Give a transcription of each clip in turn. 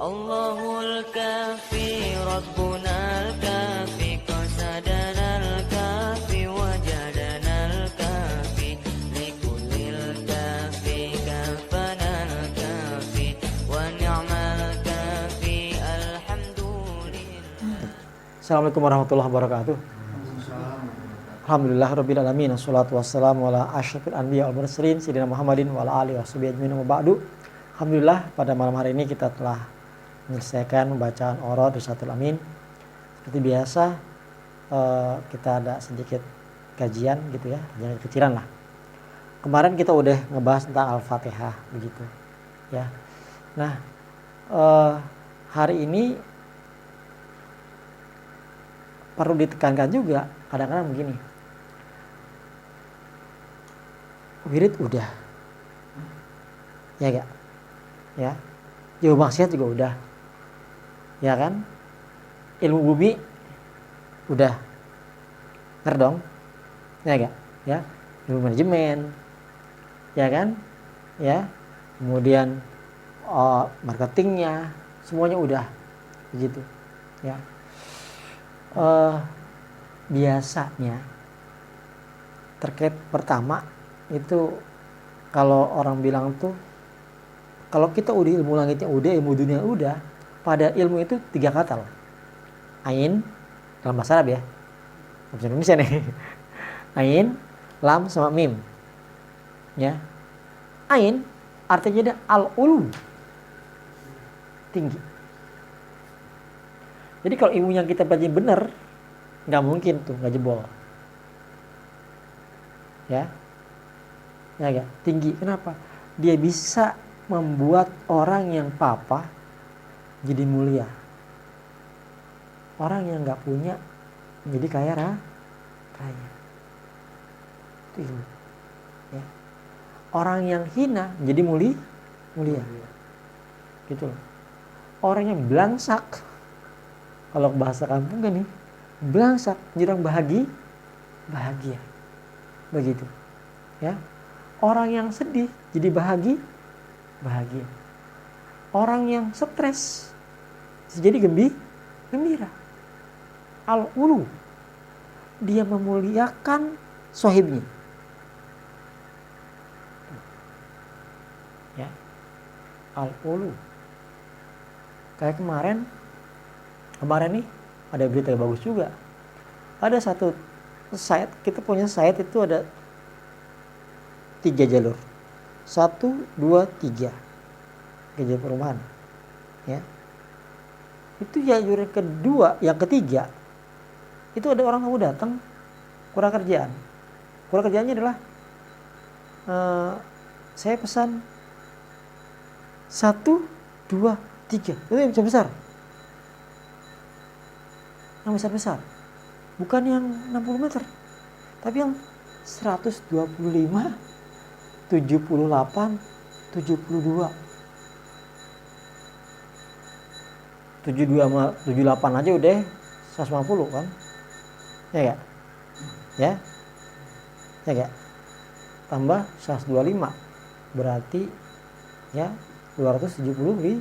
Allahul kafi Rabbunal kafi qasadanal kafi wajadanal kafi likullil kafi kafanal kafi wa ni'mal kafi alhamdulillah. Assalamualaikum warahmatullahi wabarakatuh. Alhamdulillah rabbil alamin, wassalatu wassalamu ala asyrafil anbiya wal mursalin sayyidina Muhammadin wa ala alihi washabihi ajmain wa ba'du. Alhamdulillah pada malam hari ini kita telah menyelesaikan bacaan Orod Risalatul Amin. Seperti biasa kita ada sedikit kajian gitu ya, kajian kecilan lah. Kemarin kita udah ngebahas tentang Al-Fatihah begitu ya. Nah hari ini perlu ditekankan juga, kadang-kadang begini, wirid udah ya gak ya, jauh maksiat juga udah ya kan, ilmu bumi udah ngerdong ya gak ya, ilmu manajemen ya kan ya, kemudian marketingnya semuanya udah begitu ya. Biasanya terkait pertama itu kalau orang bilang tuh, kalau kita udah ilmu langitnya udah, ilmu dunia udah, pada ilmu itu 3 kata loh. Ain dalam bahasa Arab ya, bahasa Indonesia nih. Ain, lam sama mim ya. Ain artinya ada al-ulu, tinggi. Jadi kalau ilmu yang kita pelajari benar, nggak mungkin tuh nggak jebol ya, ya gak? Tinggi. Kenapa? Dia bisa membuat orang yang papa jadi mulia, orang yang nggak punya jadi kaya raya. Itu ilmu ya. Orang yang hina jadi mulia gitu loh. Orang yang belangsak, kalau bahasa kampung kan nih, belangsak jadi orang bahagia begitu ya. Orang yang sedih jadi bahagia. Orang yang stres jadi gembira. Al-ulu, dia memuliakan sohibnya ya. Al-ulu, kayak kemarin nih ada berita yang bagus juga. Ada satu site, kita punya site itu ada 3 jalur, 1, 2, 3 jalur perumahan ya. Itu jalur yang kedua, yang ketiga itu ada orang kamu datang kurang kerjaannya adalah saya pesan 1, 2, 3, itu yang besar, yang besar, bukan yang 60 meter, tapi yang 125, 78, 72. 72 sama 78 aja udah 150 kan? Ya gak? Ya gak? Tambah 125 berarti ya 275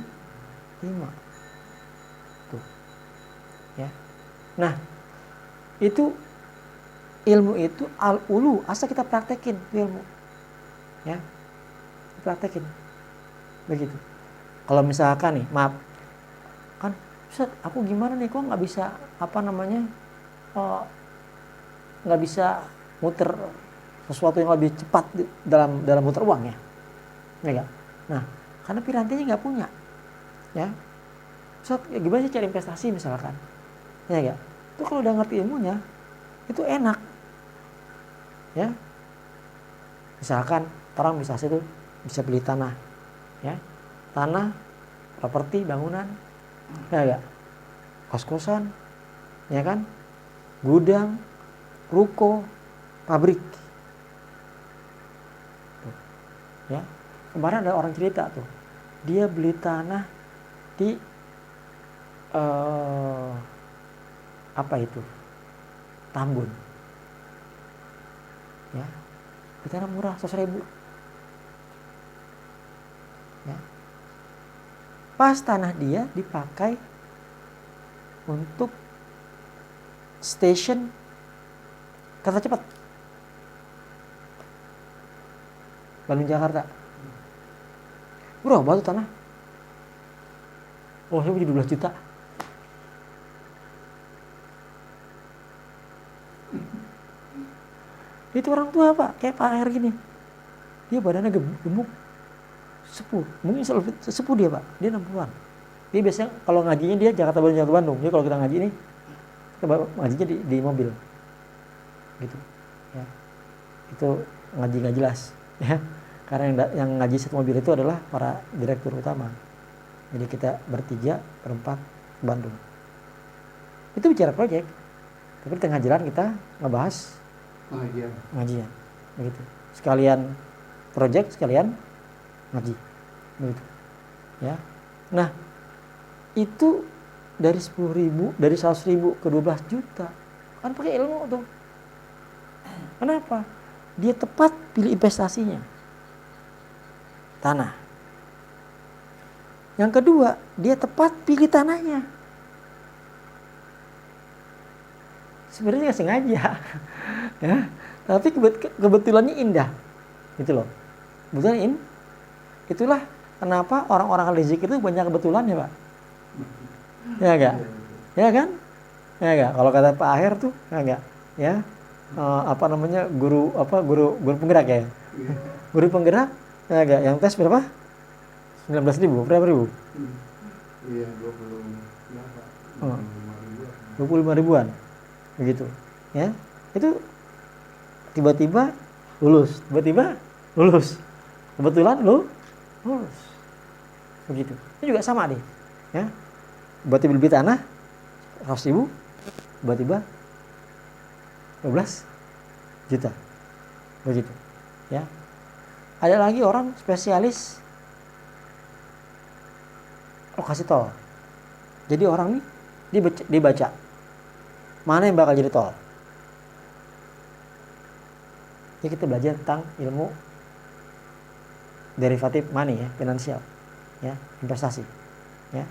tuh ya. Nah itu ilmu itu al-ulu, asal kita praktekin ilmu ya, praktekin begitu. Kalau misalkan nih, maaf kan, Ustaz, aku gimana nih, kok nggak bisa nggak bisa muter sesuatu yang lebih cepat dalam muter uang ya gak? Nah karena pirantinya nggak punya ya. Ustaz, ya gimana sih cari investasi misalkan ya gak? Itu kalau udah ngerti ilmunya itu enak ya. Misalkan orang bisa beli tanah ya, tanah, properti, bangunan ya gak, kos-kosan ya kan, gudang, ruko, pabrik tuh, ya. Kemarin ada orang cerita tuh, dia beli tanah di apa itu, Tambun ya, di tanah murah 100.000 ya. Pas tanah dia dipakai untuk stasiun kereta cepat Bandung Jakarta. Berapa tuh tanah? Oh, saya punya 12 juta. Itu orang tua Pak, kayak Pak Air gini. Dia badannya gemuk, sepuh. Mungkin sepuh dia Pak, dia 60-an. Dia biasanya kalau ngajinya dia Jakarta Bandung. Jadi kalau kita ngaji ini, kita ngajinya di mobil. Gitu. Ya. Itu ngaji nggak jelas. Ya. Karena yang ngaji satu mobil itu adalah para direktur utama. Jadi kita bertiga, berempat ke Bandung. Itu bicara proyek. Tapi di tengah jalan kita ngebahas ngajian. Begitu. Sekalian proyek, sekalian ngaji. Begitu. Ya. Nah, itu dari 10.000, dari 100.000 ke 12 juta. Kan pakai ilmu tuh. Kenapa? Dia tepat pilih investasinya. Tanah. Yang kedua, dia tepat pilih tanahnya. Sebenarnya nggak sengaja, ya. Tapi kebetulannya indah, gitu loh. Kebetulan itulah kenapa orang-orang ahli zikir itu banyak kebetulan ya Pak. Ya enggak? Ya kan? Ya enggak? Kalau kata Pak Aher tuh, ya enggak? Ya. Guru penggerak ya. Guru penggerak, ya enggak? Yang tes berapa? 19.000, berapa ribu? Iya, 25 ribuan. Begitu. Ya. Itu tiba-tiba lulus. Kebetulan lulus. Begitu. Ini juga sama deh. Ya. Tiba-tiba beli tanah 100.000, tiba-tiba 12 juta. Begitu. Ya. Ada lagi orang spesialis lokasi tol. Jadi orang nih dibaca mana yang bakal jadi tol. Jadi kita belajar tentang ilmu derivatif money ya, finansial, ya, investasi, ya.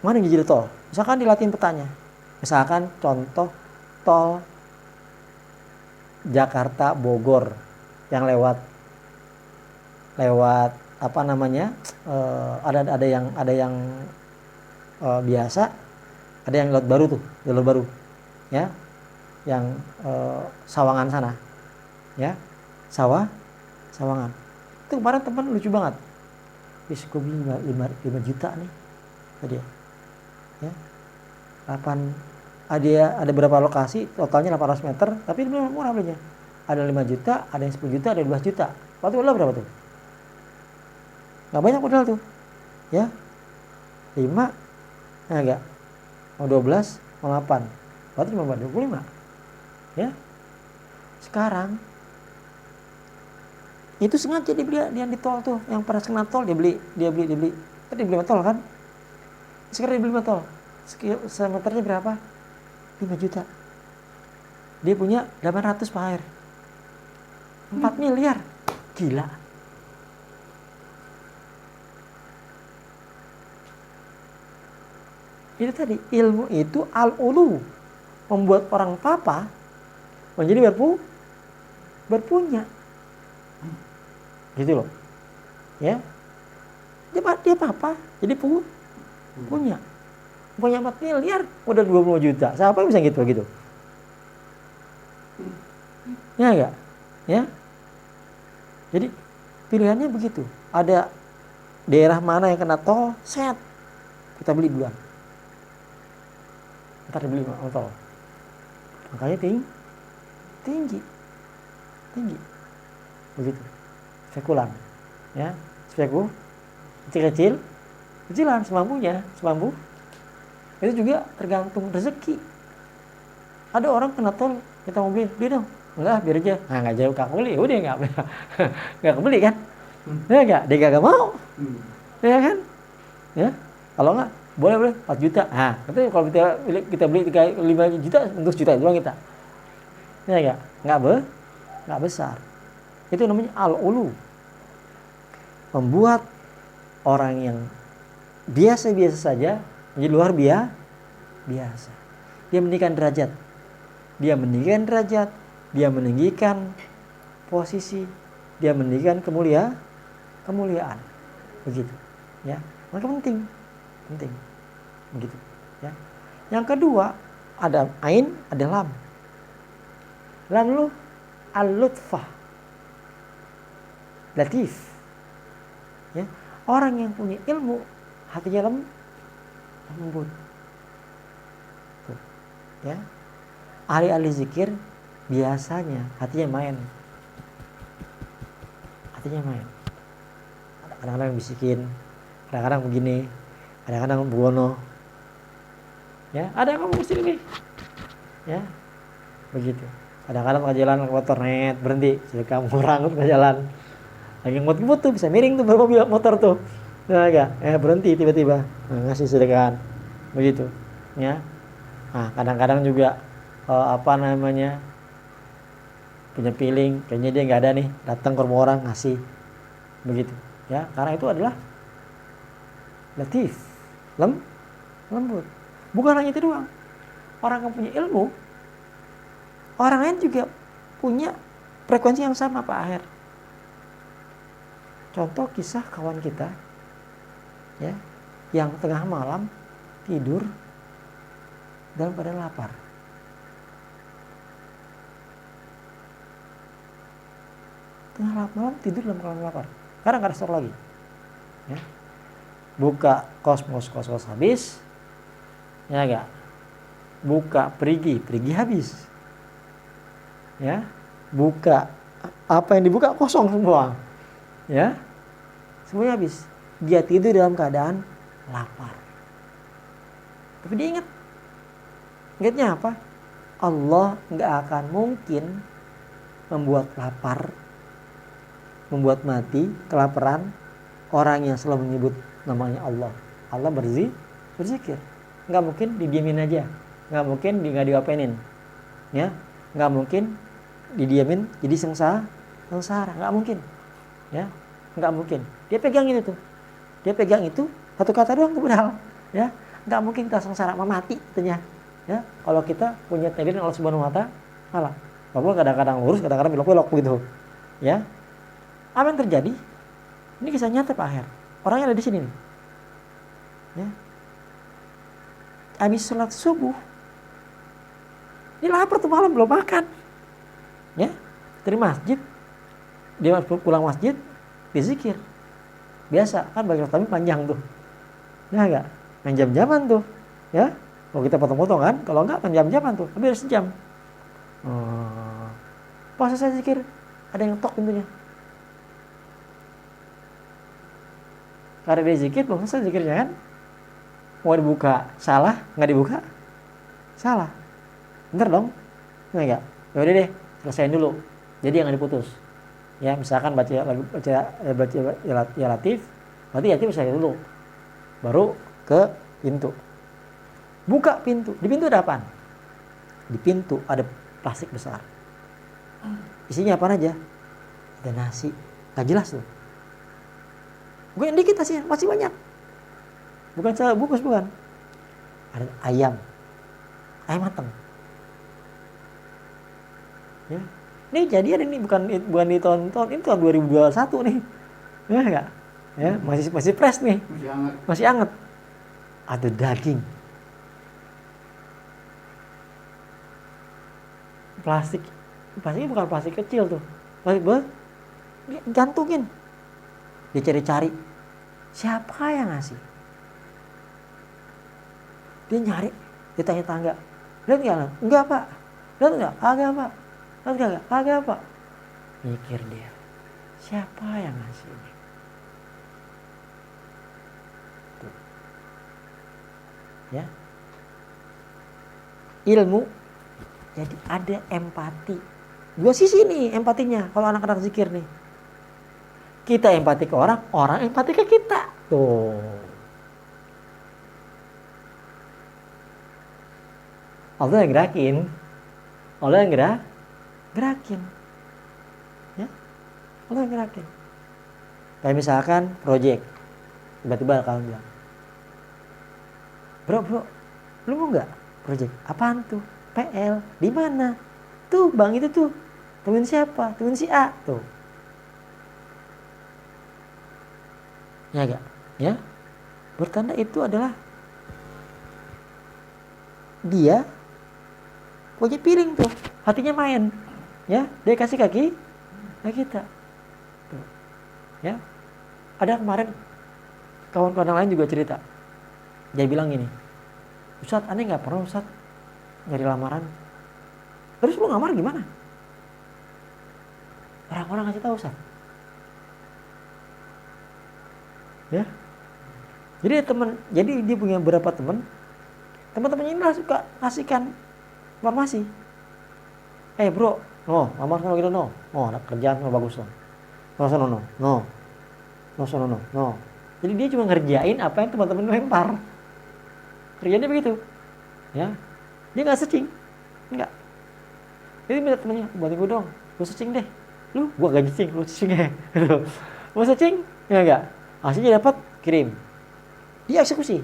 Mana yang jadi tol? Misalkan dilatih petanya. Misalkan contoh tol Jakarta Bogor yang lewat apa namanya? Ada yang biasa, ada yang lewat baru tuh, jalur baru, ya, yang Sawangan sana, ya, Sawangan. Itu kemarin teman lucu banget, bis gue beli 5 juta nih, tadi ya, 8, ada berapa lokasi, totalnya 800 meter, tapi murah belinya, ada 5 juta, ada yang 10 juta, ada 12 juta, waktu modal berapa tuh? Nggak banyak modal tuh, ya, 5, ya enggak, mau 12, mau 8, berarti cuma 25, ya. Sekarang itu sengaja dibeli yang di tol tuh, yang pernah kena tol dia beli, tadi beli tol kan, sekarang dia beli tol, semeternya berapa? 5 juta, dia punya 800 Pak Air, 4 miliar, gila. Itu tadi, ilmu itu al-ulu, membuat orang papa menjadi berpunya. Gitu loh. Ya. Dia papa jadi punya. Punya 4 miliar, udah 20 juta. Siapa yang bisa gitu? Ya enggak? Ya. Jadi pilihannya begitu. Ada daerah mana yang kena tol, set. Kita beli duluan. Ntar dibeli tol. Makanya tinggi. Begitu. Spekulan. Ya, kecilan semampunya. Itu juga tergantung rezeki. Ada orang kena tol, kita mau beli dong. Enggak, biar aja. Nah, enggak jauh kak beli, udah enggak kebeli kan? Ya enggak, dia enggak mau. Ya kan? Ya. Kalau enggak boleh 4 juta. Nah, katanya kalau kita beli 5 juta, untuk juta doang kita. Ya enggak besar. Itu namanya al-ulu. Membuat orang yang biasa-biasa saja menjadi luar biasa. Dia meninggikan derajat. Dia meninggikan posisi, dia meninggikan kemuliaan. Begitu, ya. Maka penting. Begitu, ya. Yang kedua, ada ain, ada lam. Lalu al-lutfah. Latif. Ya. Orang yang punya ilmu hatinya lembut. Tuh, ya. Ahli-ahli zikir biasanya hatinya main. Kadang-kadang bisikin, kadang-kadang begini, kadang-kadang buono. Ya, ada yang ngomong sini nih. Ya. Begitu. Kadang-kadang ke jalan motor net berhenti, kamu orang ke jalan. Lagi ngebut tuh bisa miring tuh mobil motor tuh. Nah, berhenti tiba-tiba. Nah, ngasih sedekahan. Begitu. Ya. Nah, kadang-kadang juga punya feeling kayaknya dia nggak ada nih, datang ke rumah orang ngasih. Begitu. Ya, karena itu adalah latif, lembut. Bukan hanya itu doang. Orang yang punya ilmu, orang lain juga punya frekuensi yang sama, Pak Aher. Contoh kisah kawan kita, ya, yang tengah malam tidur dalam keadaan lapar. Tengah malam tidur dalam keadaan lapar. Karena nggak ada stok lagi. Ya. Buka kosmos habis, ya enggak. Buka perigi habis. Ya. Buka apa yang dibuka kosong semua. Ya. Semuanya habis. Dia tidur dalam keadaan lapar. Tapi dia ingatnya apa? Allah nggak akan mungkin membuat lapar, membuat mati, kelaparan orang yang selalu menyebut namanya Allah. Allah berzikir. Nggak mungkin didiamin aja, nggak mungkin nggak diapainin, ya, nggak mungkin didiamin jadi sengsara, nggak mungkin, ya, nggak mungkin. Dia pegang itu satu kata doang tuh padahal, ya, nggak mungkin kita sengsara mati katanya, ya. Kalau kita punya takdir Allah Subhanahu Wa Taala, walaupun kadang-kadang lurus, kadang-kadang belok-belok begitu, ya. Apa yang terjadi? Ini kisah nyata Pak Aher. Orangnya ada di sini nih. Ya. Habis sholat subuh, ini lapar tuh malam belum makan. Ya, dari masjid, dia pulang masjid, dizikir. Biasa kan bagi kami panjang tuh. Ya enggak? Main jam-jaman tuh. Ya, kalau kita potong-potong kan, kalau enggak kan jam-jaman tuh, lebih dari sejam. Pas saya zikir, ada yang tok pintunya. Karena dia zikir, belum selesai zikirnya kan. Mau dibuka, salah, nggak dibuka, salah. Bentar dong, enggak. Ya udah deh, selesaiin dulu. Jadi jangan diputus. Ya, misalkan baca ya latif, berarti yatim selesai dulu. Baru ke pintu. Buka pintu. Di pintu ada apaan? Di pintu ada plastik besar. Isinya apa aja? Ada nasi. Nggak jelas tuh. Bukan dikit nasinya, masih banyak. Bukan bungkus, bukan. Ada ayam matang. Ya. Ini kejadian ini bukan di tahun-tahun, ini tahun 2021 nih. Ya enggak? Ya, masih fresh nih. Masih hangat. Ada daging. Plastiknya bukan plastik kecil tuh. Plastik besar. Gantungin. Dia cari-cari. Siapa yang ngasih? Dia nyari, dia tanya tangga. Lihat nggak? Enggak Pak. Lihat nggak? Agak Pak. Lihat nggak? Agak Pak. Mikir dia, siapa yang ngasih ini? Tuh. Ya. Ilmu, jadi ada empati. Dua sisi nih empatinya. Kalau anak-anak zikir nih, kita empati ke orang, orang empati ke kita. Tuh. Allah yang gerakin. Ya. Allah yang gerakin. Kayak misalkan project. Tiba-tiba kalian bilang, Bro, lu mau nggak project? Apaan tuh? PL. Di mana? Tuh bang itu tuh. Temen siapa? Temen si A tuh. Ya gak? Ya. Bertanda itu adalah dia punya piring tuh, hatinya main. Ya, dia kasih kaki kita. Tuh. Ya. Ada kemarin kawan-kawan lain juga cerita. Dia bilang gini, Ustadz, aneh nggak pernah Ustadz nyari lamaran. Terus lu ngamar gimana? Orang-orang ngasih tahu Ustadz. Ya. Jadi dia punya beberapa teman-temannya ini lah suka kasihkan informasi. Bro, lamar sama gitu ada kerjaan bagus loh. No. Jadi dia cuma ngerjain apa yang teman-teman lempar. Kerjanya begitu. Ya. Dia enggak searching. Enggak. Jadi minta temannya, "Bantu gue dong. Gue searching deh." Gua gak searching, lu searching ya. Mau searching? Ya enggak. Hasilnya dapat, kirim. Dia eksekusi.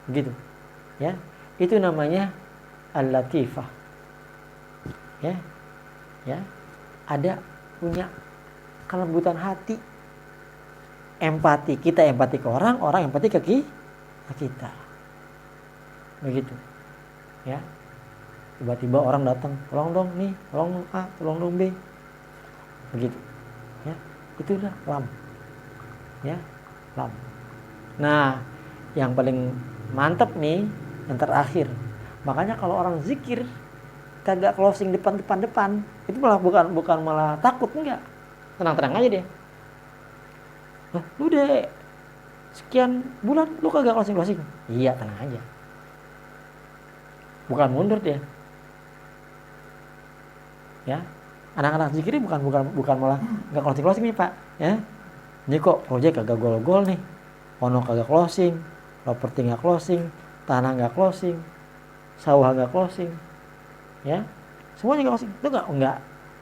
Begitu. Ya. Itu namanya al-latifah. Ya. Ada punya kelembutan hati. Empati, kita empati ke orang empati ke kita. Begitu. Ya. Tiba-tiba orang datang, "Tolong dong nih, tolong A, tolong dong B." Begitu. Ya. Itulah lam. Ya. Lam. Nah, yang paling mantap nih yang terakhir. Makanya kalau orang zikir kagak closing depan, itu malah bukan malah takut, enggak. Tenang-tenang aja dia. Lu udah sekian bulan lu kagak closing. Iya, tenang aja. Bukan mundur dia. Ya. Anak-anak zikir bukan malah enggak closing nih, Pak. Ya. Ini kok proyek kagak gol-gol nih. Ono kagak closing, properti enggak closing, tanah enggak closing, sawah enggak closing. Ya. Semuanya enggak closing. Itu enggak.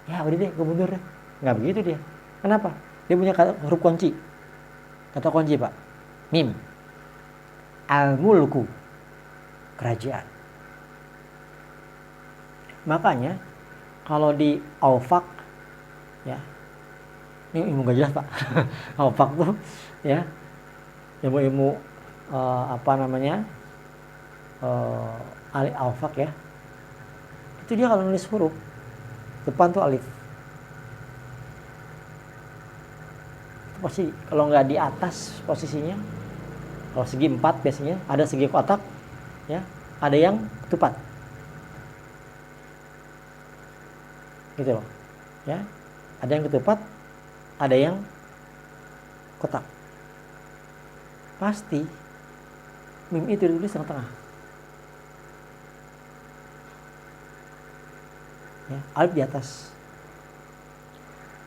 Ya udah deh, gue mundur deh. Enggak begitu dia. Kenapa? Dia punya huruf kunci. Kata kunci, Pak. Mim. Al-mulku. Kerajaan. Makanya kalau di Aufak, ya. Ini ilmu gak jelas, Pak. Aufak tuh ya. Ilmu Aufak ya. Itu dia kalau nulis huruf depan tuh alif. Pasti kalau nggak di atas posisinya, kalau segi 4 biasanya ada segi kotak, ya, ada yang ketupat, gitu loh, ya, ada yang ketupat, ada yang kotak. Pasti mim itu ditulis tengah-tengah, ya, alif di atas.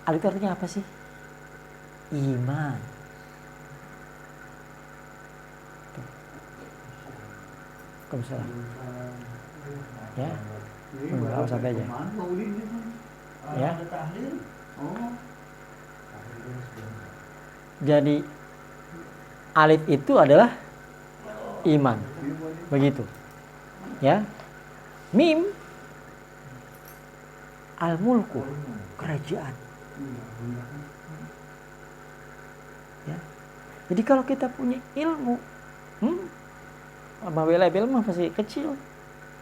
Alif itu artinya apa sih? Iman. Kebesaran. Ya. Enggak sampai aja. Ya. Jadi alif itu adalah iman. Begitu. Ya. Mim al-mulku, kerajaan. Ya. Jadi kalau kita punya ilmu, ilmu masih kecil.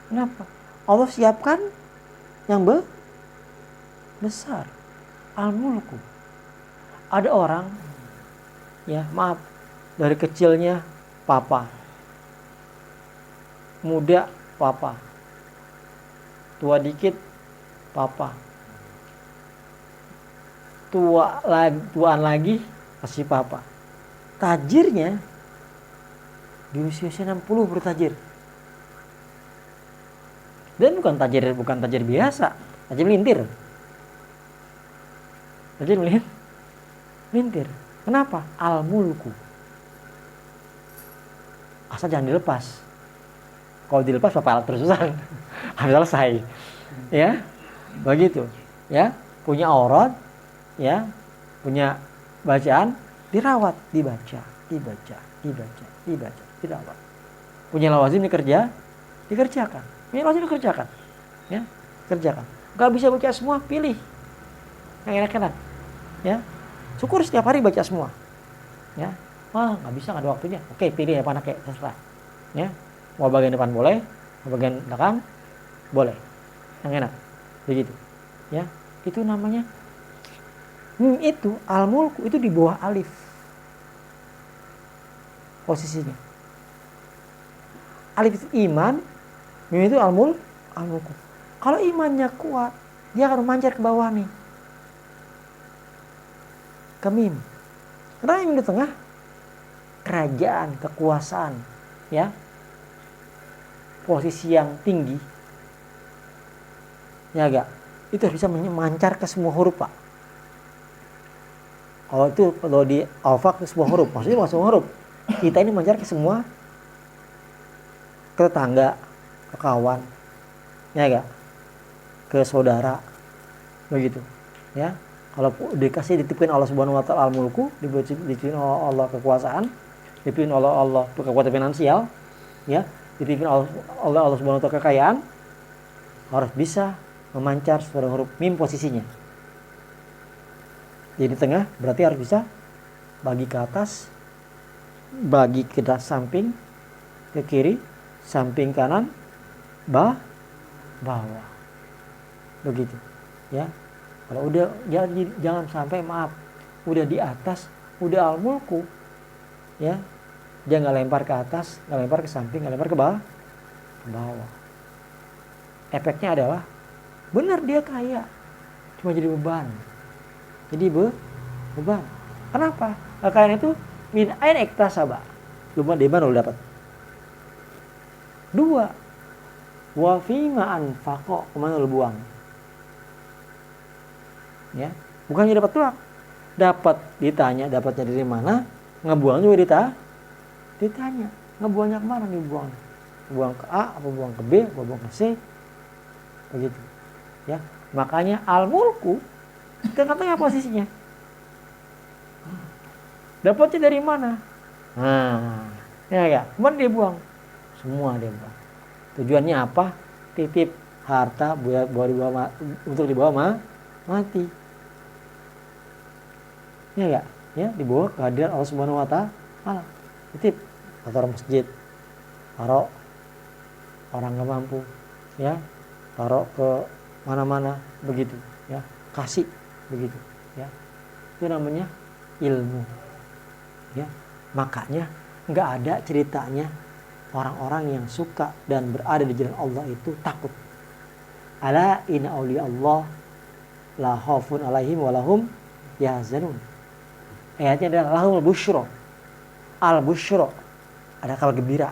Kenapa? Allah siapkan yang besar. Al-mulku. Ada orang, ya maaf, dari kecilnya papa, muda papa, tua dikit papa, tuaan lagi masih papa. Tajirnya di usia 60 bertajir. Dan bukan tajir biasa, tajir melintir. Kenapa? Al-mulku. Asal jangan dilepas. Kalau dilepas apa terusan? Habis selesai. Ya. Begitu. Ya, punya aurat, ya, punya bacaan, dirawat, dibaca, dirawat. Punya lawazim dikerjakan. Punya lawazim dikerjakan. Ya, kerjakan. Gak bisa baca semua, pilih yang enak-enak. Ya, syukur setiap hari baca semua. Ya, nggak bisa, nggak ada waktunya. Oke, pilih yang mana kayak terserah. Ya, mau bagian depan boleh, mau bagian belakang boleh. Yang enak, begitu. Ya, itu namanya. Itu al-mulku itu di bawah alif posisinya. Alif itu iman, mim itu al-mulku. Kalau imannya kuat, dia akan memancar ke bawah nih. Ke mim. Karena mim di tengah kerajaan, kekuasaan, ya. Posisi yang tinggi. Ya enggak? Itu bisa memancar ke semua huruf, Pak. Kalau di al-faq ke semua huruf, maksudnya semua huruf. Kita ini mancar ke semua, ke tetangga, ke kawan, ya enggak? Ke saudara, begitu, ya. Kalau dikasih dititipin Allah Subhanahu wa taala al-mulku, dititipin oleh Allah kekuasaan, dititipin oleh Allah kekuatan finansial, ya, dititipin oleh Allah Subhanahu wa taala kekayaan, harus bisa memancar suara huruf mim posisinya. Jadi di tengah berarti harus bisa bagi ke atas, bagi ke samping, ke kiri, samping kanan, bawah. Begitu, ya. Kalau udah jangan sampai udah di atas, udah al-mulku, ya. Dia nggak lempar ke atas, nggak lempar ke samping, nggak lempar ke bawah. Efeknya adalah benar dia kaya, cuma jadi beban. Jadi beban. Kenapa? Kekayaan itu min ain iktasaba. Lumayan di mana lo dapat? 2. Wa fima anfaqa, kemana lo buang? Ya, bukannya dapat doang. Dapat ditanya, dapatnya dari mana? Ngebuang juga ditanya. Ngebuangnya kemana dibuang? Buang ke A, apa buang ke B, apa buang ke C? Begitu. Ya, makanya al-mulku tengah-tengah posisinya. Dapatnya dari mana? Ya, kemana dia buang? Semua dia buang. Tujuannya apa? Titip harta untuk dibawa mati. Ya, dibawa kehadiran Allah Subhanahu wa taala. Titip taruh masjid, taruh orang nggak mampu, ya, taruh ke mana-mana, begitu, ya, kasih, begitu, ya. Itu namanya ilmu, ya. Makanya nggak ada ceritanya orang-orang yang suka dan berada di jalan Allah itu takut. Ala inna auliya Allah la khaufun alaihim wa lahum yahzanun. Ayatnya adalah lahumul busyra. Al-busyra, ada kabar gembira,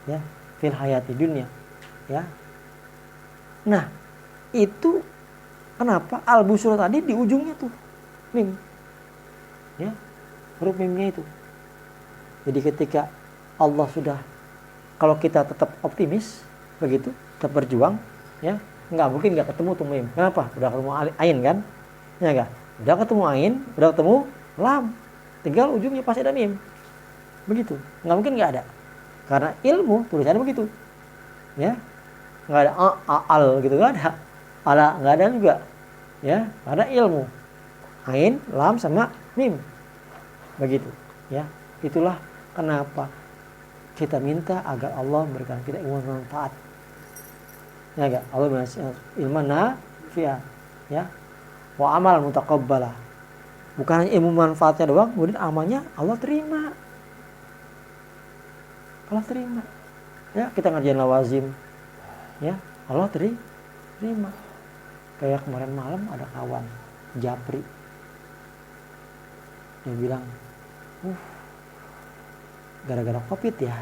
ya, fil hayati dunia, ya. Nah, itu kenapa al-busyra tadi di ujungnya tuh mim, ya, huruf mimnya itu. Jadi ketika Allah sudah, kalau kita tetap optimis, begitu, tetap berjuang, ya, nggak mungkin nggak ketemu tuh mim. Kenapa? Udah ketemu ain kan, ya nggak? Udah ketemu ain, udah ketemu lam, tinggal ujungnya pasti ada mim, begitu. Nggak mungkin nggak ada, karena ilmu tulisannya begitu, ya. Nggak ada al gitu, nggak ada, ala nggak ada juga, ya, ada ilmu, ain, lam sama mim, begitu, ya. Itulah kenapa kita minta agar Allah memberikan kita ilmu manfaat, ya enggak? Allah memberikan ilmu nafi'ah, ya, wa amal mutaqabbalah. Bukan hanya ilmu manfaatnya doang, kemudian amalnya Allah terima. Allah terima, ya. Kita ngerjain lawazim, ya, Allah terima. Kayak kemarin malam ada kawan Japri, dia bilang, gara-gara COVID ya.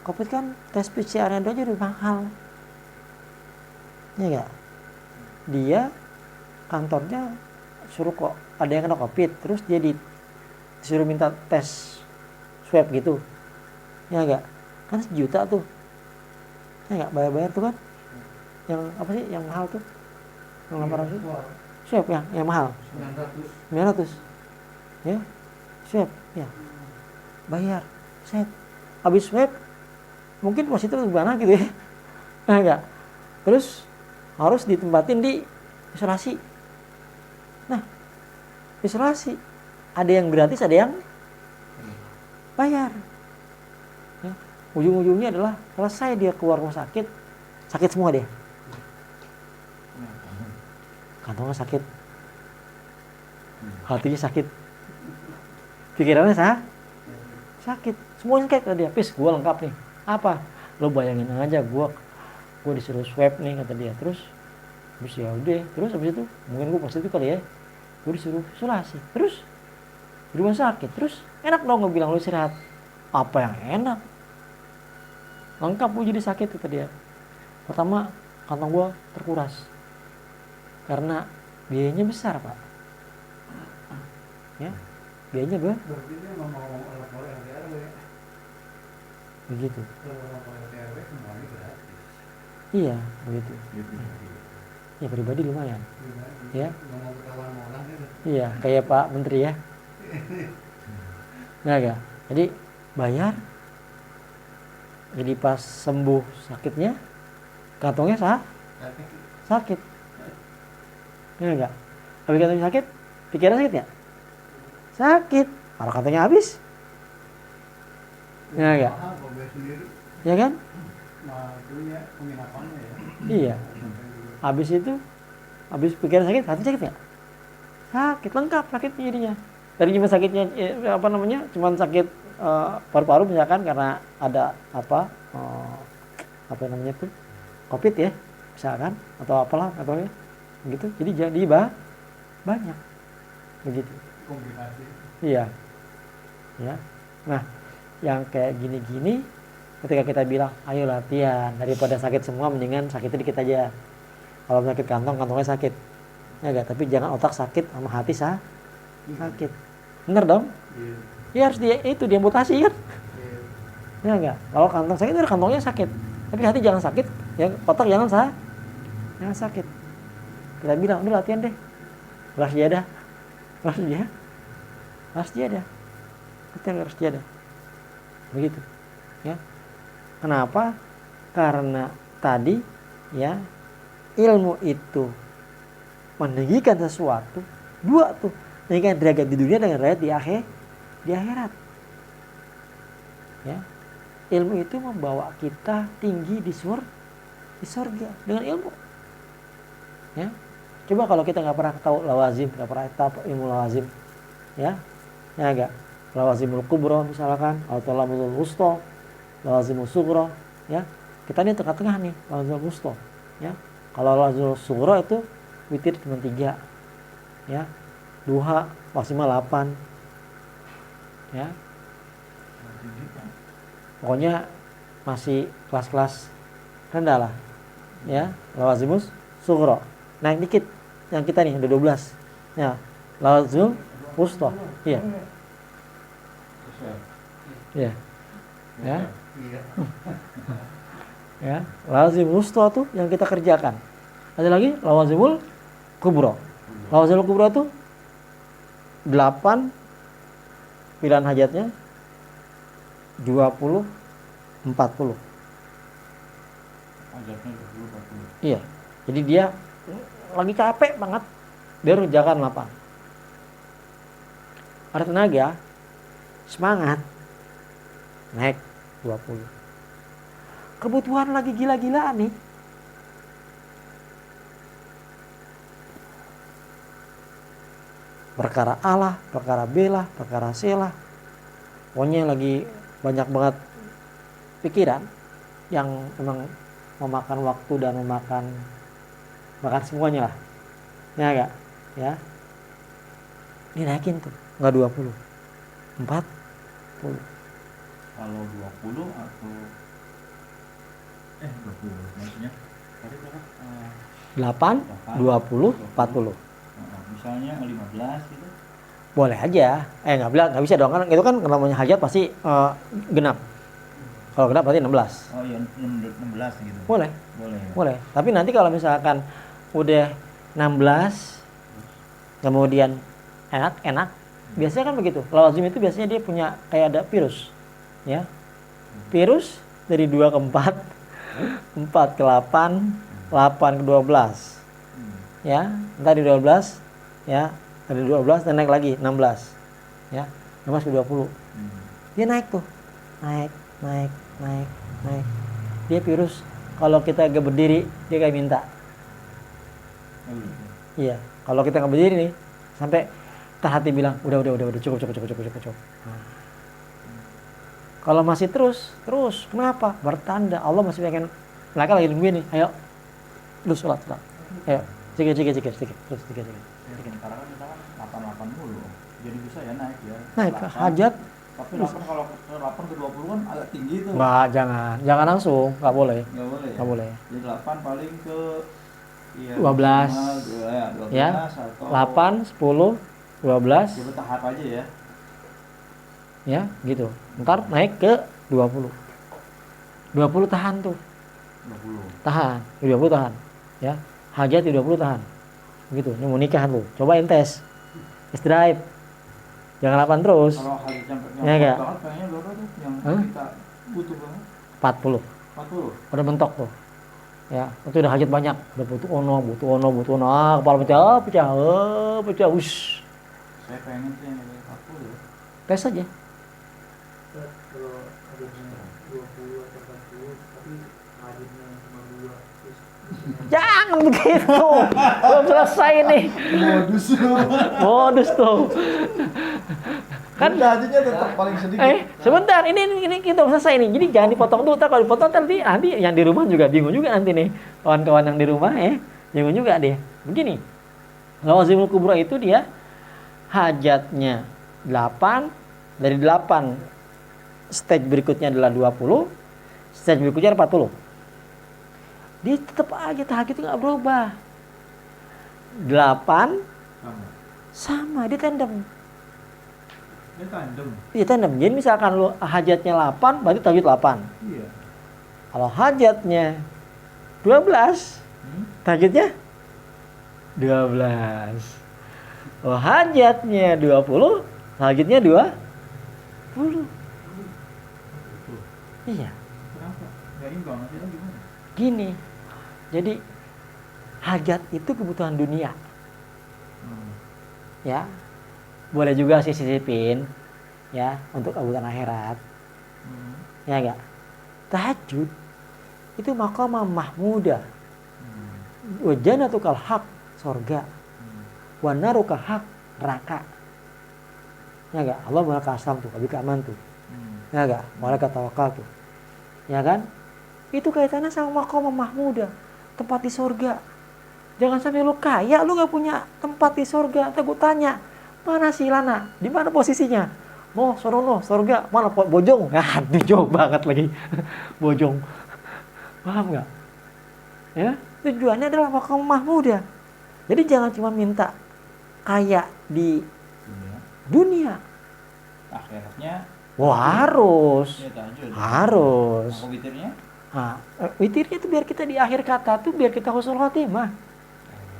COVID kan tes PCR-nya aja udah mahal. Ya enggak? Dia kantornya suruh kok ada yang kena COVID, terus dia disuruh minta tes swab gitu. Ya enggak? Kan 1 juta tuh. Ya enggak, bayar-bayar tuh kan. Yang apa sih yang mahal tuh? Yang 800 swab yang mahal. 900. Ya. Swab, ya. Bayar. Swab. Habis swab mungkin positif atau gimana gitu ya. Nah, enggak. Terus harus ditempatin di isolasi. Nah, isolasi ada yang gratis, ada yang bayar. Ya. Ujung-ujungnya adalah selesai dia keluar rumah sakit, sakit semua dia. Kantongnya sakit, hatinya sakit, pikirannya sakit, semuanya sakit kata dia. Pis, gue lengkap nih. Apa? Lo bayangin aja, gue disuruh swab nih kata dia. Terus ya udah, terus habis itu mungkin gue positif kali ya. Gue disuruh isolasi, terus di rumah sakit, terus enak dong gue bilang lo istirahat. Apa yang enak? Lengkap gue jadi sakit kata dia. Pertama, kantong gue terkuras karena biayanya besar, Pak. Ya, biayanya Berarti dia mau orang RW. begitu. Kalau RW semuanya gratis. Iya, begitu. Ya pribadi lumayan. Ya. Mau ketahuan orang itu. Iya, kayak Pak Menteri ya. Nah, enggak. Jadi bayar. Jadi pas sembuh sakitnya, kantongnya sakit. Ya enggak. Habis kantongnya sakit, pikiran sakit ya? Sakit. Kalau kantongnya habis. Ya enggak. Ya kan? Punya penginapannya ya. Iya. Habis itu, habis pikiran sakit, hati sakit nggak? Sakit, lengkap sakitnya jadinya. Dari cuma sakitnya cuma sakit paru-paru misalkan karena ada apa namanya tuh COVID ya, misalkan atau apalah atau gitu. Jadi banyak begitu. Komplikasi. Iya. Ya. Nah, yang kayak gini-gini ketika kita bilang ayo latihan daripada sakit semua mendingan sakitnya dikit aja. Kalau sakit kantongnya sakit. Ya enggak, tapi jangan otak sakit sama hati sakit. Bener dong? Iya. Ya harus dia mutasi kan? Iya. Ya enggak. Kalau kantong sakit, kantongnya sakit. Tapi hati jangan sakit, ya otak jangan sakit. Kita bilang, udah latihan deh. Beras jadah. Latihan beras jadah. Begitu. Ya. Kenapa? Karena tadi ya ilmu itu meninggikan sesuatu, dua tuh, meninggikan derajat di dunia dengan derajat di akhirat. Ya. Ilmu itu membawa kita tinggi di surga dengan ilmu. Ya. Coba kalau kita nggak pernah tahu lawazim, nggak pernah tahu ilmu lawazim, ya enggak. Lawazimul kubra misalkan, atau lawazimul wusta, lawazimul sughra, ya. Kita ini tengah-tengah nih, lawazimul wusta, ya. Kalau lawazimul sughra itu witir cuma 3, ya. Duha maksimal 8, ya. Pokoknya masih kelas-kelas rendah lah, ya. Lawazimus sughra. Naik dikit, yang kita nih udah 12, ya. Lawazimul wusta, iya. Ya. Ya. Ya, lazim wusta tuh yang kita kerjakan. Ada lagi lawazimul kubra. Lawazimul kubra tuh 8 pilihan hajatnya 20 40. Hajatnya 20 40. Iya. Jadi dia lagi capek banget, dia kerjakan 8. Ada tenaga, semangat, naik 20. Kebutuhan lagi gila-gilaan nih. Perkara Allah, perkara bela, perkara sela. Pokoknya lagi banyak banget pikiran yang memang memakan waktu dan memakan semuanya lah. Ya enggak? Ya. Dinaikin tuh, enggak 20. 40. Kalau 20 atau 20 maksudnya tadi berapa? 8, 20, 40. Misalnya 15 gitu. Boleh aja. Nggak bisa dong kan itu kan namanya hajat pasti genap. Kalau genap berarti 16. Oh iya 16 gitu. Boleh. Boleh. Ya? Boleh. Tapi nanti kalau misalkan udah 16 kemudian enak, biasanya kan begitu. Lawazim itu biasanya dia punya kayak ada virus. Ya. Virus dari 2 ke 4, 4 ke 8, 8 ke 12. Ya, ntar di 12, ya, dari 12 dan naik lagi 16. Ya, 16 ke 20. Dia naik tuh. Naik. Dia virus kalau kita gak berdiri, dia kayak minta. Iya, kalau kita nggak berdiri nih, sampai hati bilang, udah, cukup. Nah. Kalau masih terus, kenapa? Bertanda, Allah masih pengen, mereka lagi nungguin nih, ayo, lu sholat. Ayo, sedikit. Ya, sementara kan kita kan 8 mulu, jadi bisa ya naik ya. Naik ke hajat. Tapi 8 kalau ke 8 ke 20 kan agak tinggi tuh. Mbak, jangan langsung, nggak boleh. Nggak boleh. Jadi 8 paling ke 12. Ya, 8, 10, 12. Coba tahap aja ya. Ya, gitu. Ntar naik ke 20. 20 tahan tuh. 20 tahan. Ya, hajat di 20 tahan. Gitu, ini mau nikah lu. Cobain tes. Test drive. Jangan 8 terus. Kalau hajat yang Ya, banget kayaknya berapa tuh yang kita butuh banget? 40. Udah mentok tuh. Ya, itu udah hajat banyak. Udah butuh ono. Kepala pecah. Wush. Saya pengen sih yang 40 ya. Tes aja. Kalau ada 20 atau 40 tapi hajatnya cuma 2 terus Jangan begitu. Belum selesai nih. Modus tuh. Kan hajatnya tetap paling sedikit. Sebentar, ini kita selesai nih. Jadi jangan dipotong dulu. Kalau dipotong nanti yang di rumah juga bingung juga nanti nih. Kawan-kawan yang di rumah bingung juga deh. Begini. Lawazimul kubra itu dia hajatnya 8, dari 8 stage berikutnya adalah 20, stage berikutnya 40. Dia tetap aja tahajud nggak berubah. 8 sama dia tandem. Iya tandem. Jadi misalkan lu hajatnya 8, berarti tahajud 8. Iya. Kalau hajatnya 12, tahajudnya 12. Kalau hajatnya 20, tahajudnya 20. Iya. Kenapa? Gak imbang sih gimana? Gini. Jadi hajat itu kebutuhan dunia. Ya. Boleh juga sisipin ya untuk kebutuhan akhirat. Ya enggak? Tahajud itu maqamah mahmudah. Wa jannatukal haq, surga. Wa narukal haq, neraka. Ya enggak? Allah malaikat asam tuh, abika aman tuh. Ya enggak? Malaikat tawakal tuh. Ya kan? Itu kaitannya sama maqamah mahmudah, tempat di surga. Jangan sampai lu kaya, lu enggak punya tempat di surga. Entar gua tanya, mana si Lana? Di mana posisinya? No, sono, surga. Mana Bojong? Aduh, jauh banget lagi. Bojong. Paham nggak? Ya, tujuannya adalah maqam mahmudah. Jadi jangan cuma minta kaya di dunia. Akhiratnya Wah, ya tahajud. harus. Apa witirnya? Nah, witirnya itu biar kita di akhir kata tuh biar kita husnul khotimah.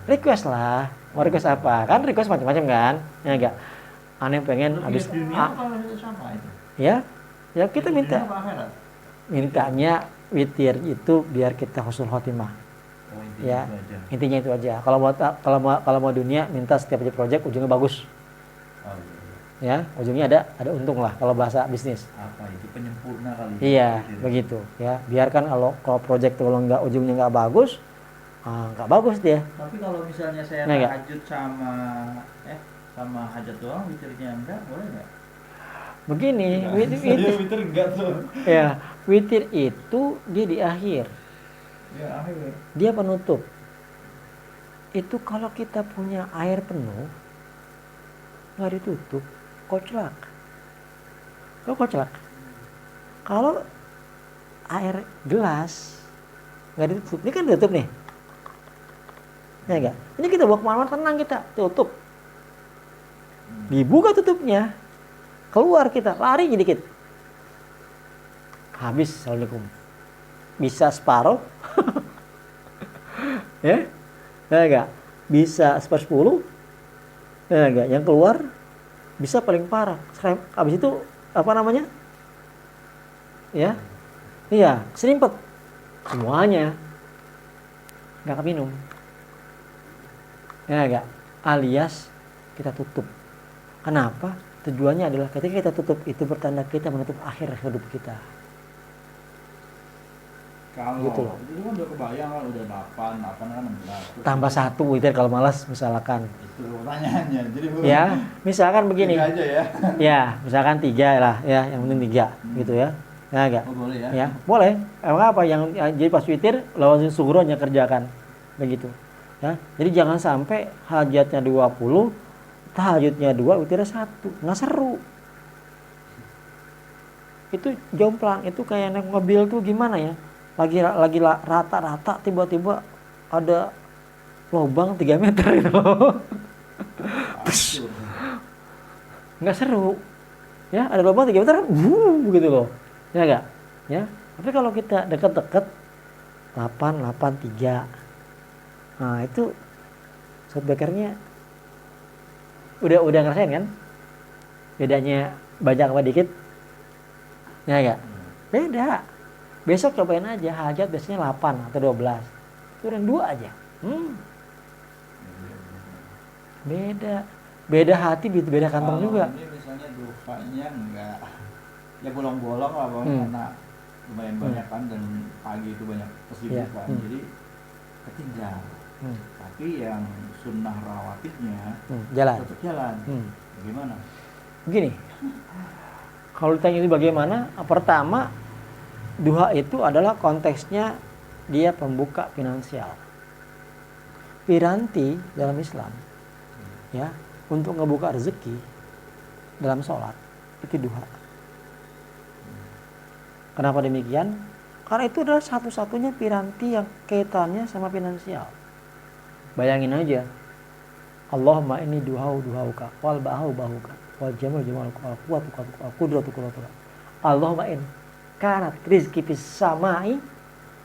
Request lah. Mau request apa? Kan request macam-macam kan? Ya enggak. Aneh pengen habis dunia apa sama itu? ya. Ya kita Di minta dunia apa akhirat? mintanya witir itu biar kita husnul khotimah. Oh, Ya. itu aja. Intinya itu aja. Kalau mau dunia minta setiap project ujungnya bagus. Oh, iya. Ya, ujungnya ada untung lah kalau bahasa bisnis. Apa itu penyempurna kali? Iya, Gitu. begitu. Ya, biarkan kalau project kalau nggak ujungnya nggak bagus, nggak bagus dia. Tapi kalau misalnya saya Nah, enggak. tahajud sama hajat doang, witirnya enggak, boleh enggak? Begini, Saya witir enggak tuh. ya, witir itu dia di akhir, Ya akhir. dia penutup. Itu kalau kita punya air penuh, nggak ditutup, koclak. Kalau air gelas nggak ditutup, ini kan ditutup nih. Ya enggak? Ini kita bawa kemana-mana tenang kita, tutup. Dibuka tutupnya, keluar kita, lari dikit. Habis, assalamualaikum. Bisa separuh, ya enggak? Bisa 1/10, ya enggak? Yang keluar bisa paling parah. Habis itu apa namanya? Ya, Iya, selimpet. Semuanya. Nggak keminum. Ya enggak? Alias kita tutup. Kenapa? Tujuannya adalah ketika kita tutup itu bertanda kita menutup akhir hidup kita. Kalau Gitu loh. itu kan udah kebayang kan udah 8 kan 16. Tambah 1 witir kalau malas misalkan. Itu pertanyaannya. Jadi Ya, misalkan begini. 3 aja ya. Ya, misalkan 3 lah ya, yang penting 3 gitu ya. Ya enggak? Oh, boleh ya. Ya, boleh. Emang apa yang jadi pas witir lawan suhro nya kerjakan. Begitu. Ya. Jadi jangan sampai hajatnya 20, tahajudnya 2, witirnya 1. Nggak seru. Itu jomplang, itu kayak naik mobil tuh gimana ya? Lagi rata-rata tiba-tiba ada lubang 3 meter itu. Hancur. Nggak seru. Ya, ada lubang 3 meter, gitu loh. Ya enggak? Ya. Tapi kalau kita deket-deket 883. Nah, itu softbakernya udah ngerasain kan? Bedanya banyak apa dikit? Ya enggak? Beda. Besok cobain aja, hajat biasanya 8 atau 12. Turun 2 aja. Beda. Beda hati, beda kantong Kalau juga. ini misalnya dukanya enggak ya bolong-bolong lah pokoknya karena lumayan banyak kan dan pagi itu banyak kesibukan jadi ketinggal. Tapi yang sunnah rawatibnya Jalan. tetap jalan. Bagaimana? Begini. Kalau ditanya itu bagaimana? Pertama, duha itu adalah konteksnya dia pembuka finansial. Piranti dalam Islam, ya, untuk ngebuka rezeki dalam sholat itu duha. Kenapa demikian? Karena itu adalah satu-satunya piranti yang kaitannya sama finansial. Bayangin aja, Allahumma inni duhauka wal bahuka wal jamaluka wal qudratuka Allahumma in kanat rizki fis samai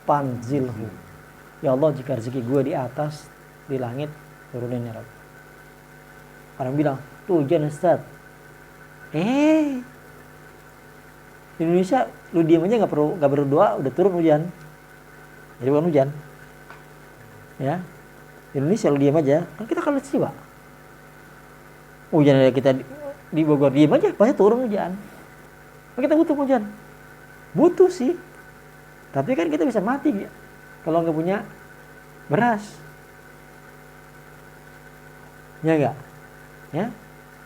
panzilhu. Ya Allah, jika rezeki gue di atas, di langit, turunin ya Rabb. Orang bilang, tuh hujan Ustaz. Di Indonesia lu diam aja nggak berdoa udah turun hujan. Jadi bukan hujan. Ya. Di Indonesia lu diam aja, kan kita kalau siwa. Hujan ada kita di Bogor diam aja pasti turun hujan. Kan kita butuh hujan. Butuh sih. Tapi kan kita bisa mati kalau nggak punya beras. Ya enggak? Ya.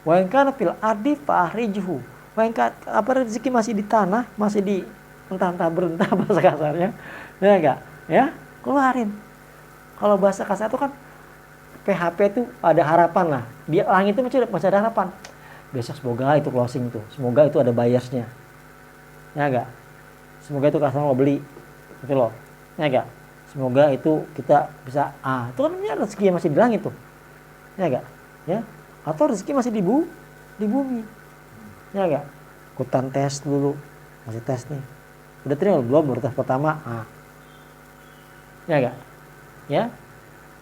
Wa in kana fil ardi fa'rijhu. Wa in apa rezeki masih di tanah, masih di entah berentah bahasa kasarnya. Ya enggak? Ya, keluarin. Kalau bahasa kasar itu kan PHP itu ada harapan lah. Di langit itu masih ada harapan. Besok semoga itu closing itu. Semoga itu ada buyersnya. Ya enggak? Semoga itu customer mau beli. Gitu loh. Ya enggak? Semoga itu kita bisa itu kan rezeki yang masih di langit tuh. Ya enggak? Ya. Atau rezeki masih di bumi. Ya enggak? Ikutan tes dulu. Masih tes nih. Udah terima belum baru tes pertama? Ya enggak? Ya.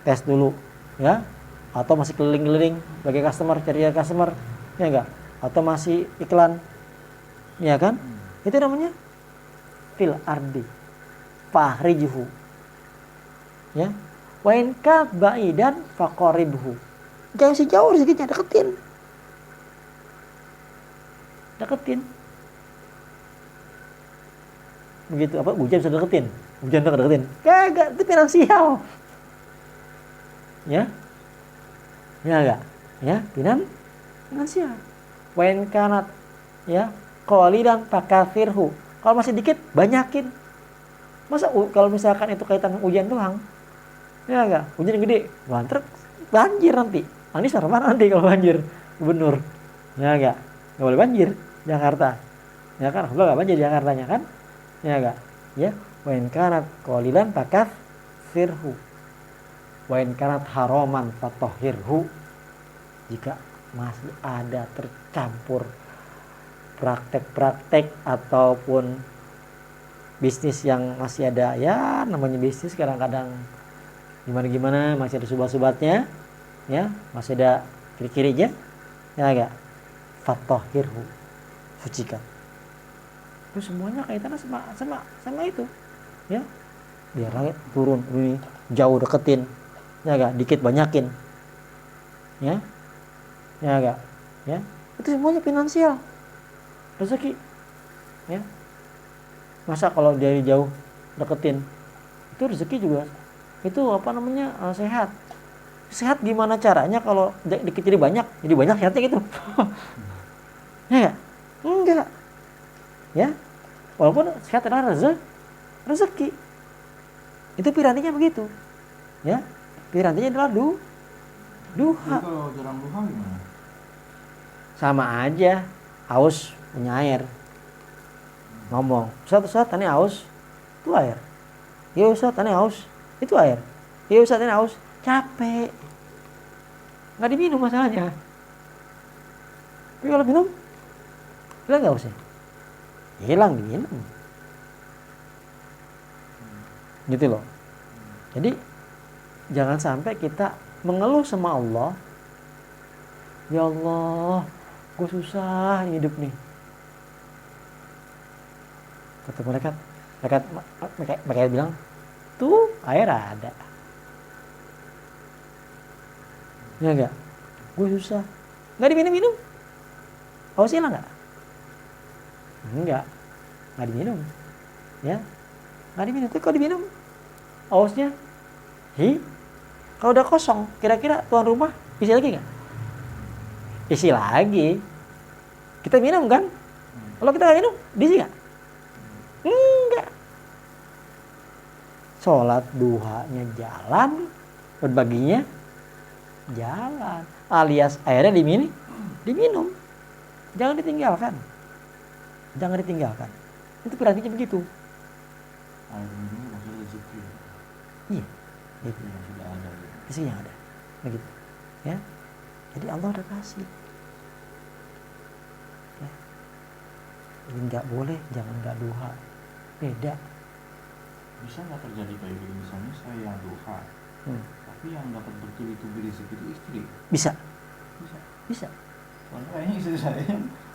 Tes dulu, ya. Atau masih keliling-keliling bagi customer, cari customer. Ya enggak? Atau masih iklan. Ya kan? Itu namanya fil ardi fahrijuhu. Ya. Wa in ka ba'idan faqaribhu. Jangan si jauh rezekinya, deketin. Begitu apa? Hujan bisa deketin. Hujan tak deketin. Kagak, itu finansial. Ya. Ya enggak? Ya, finansial. Wa in kanat ya qalilan fakafirhu. Kalau masih dikit, banyakin. Masa kalau misalkan itu kaitan hujan doang? Ya enggak? Hujan yang gede, banjir nanti. Anies marah nanti kalau banjir. Gubernur. Ya enggak? Enggak boleh banjir Jakarta. Ya kan? Alhamdulillah enggak banjir Jakartanya kan? Ya enggak? Ya. Wa in kanat qalilan fakafirhu. Wa in kanat haraman fatahhirhu. Jika masih ada tercampur praktek-praktek ataupun bisnis yang masih ada, ya namanya bisnis kadang-kadang gimana masih ada subat-subatnya, ya masih ada kiri-kirinya, ya enggak, fatahhirhu, sucikan. Itu semuanya kaitannya sama itu. Ya. Biar langit turun ini jauh deketin. Ya enggak, dikit banyakin. Ya. Ya enggak. Ya. Itu semuanya finansial. Rezeki. Ya. Masa kalau dari jauh deketin, itu rezeki juga. Itu sehat. Sehat gimana caranya kalau dikit jadi banyak sehatnya gitu. Ya enggak? Enggak. Ya. Walaupun sehat adalah rezeki. Itu pirantinya begitu. Ya. Pirantinya adalah duha. Jadi kalau jarang duha gimana? Sama aja. Haus punya air. Ngomong, Ustaz ini haus. Itu air. Ya Ustaz ini haus. Itu air. Ya Ustaz ini haus. Capek. Nggak diminum masalahnya. Tapi kalau minum, hilang nggak hausnya? Hilang diminum. Gitu loh. Jadi jangan sampai kita mengeluh sama Allah. Ya Allah, gue susah hidup nih. Kata mereka bilang, tuh air ada. Ya enggak? Gue susah. Enggak diminum-minum. Haus hilang enggak? Enggak diminum. Ya. Enggak diminum. Tapi kalau diminum, hausnya kalau udah kosong, kira-kira tuan rumah isi lagi enggak? Isi lagi. Kita minum kan? Kalau kita enggak minum, diisi enggak? Enggak. Sholat duhanya jalan, berbaginya jalan, alias airnya diminum. Jangan ditinggalkan. Itu pirantinya begitu. Air minum maksudnya rezeki. Iya. Itu Yang sudah ada. rezeki yang ada. Begitu. Ya. Jadi Allah udah kasih. Ya. Jadi nggak boleh, jangan nggak duha. Beda. Bisa nggak terjadi kayak gini, misalnya saya yang duha, tapi yang dapat bertubi-tubi rezeki itu istri? Bisa. Soalnya kayaknya istri saya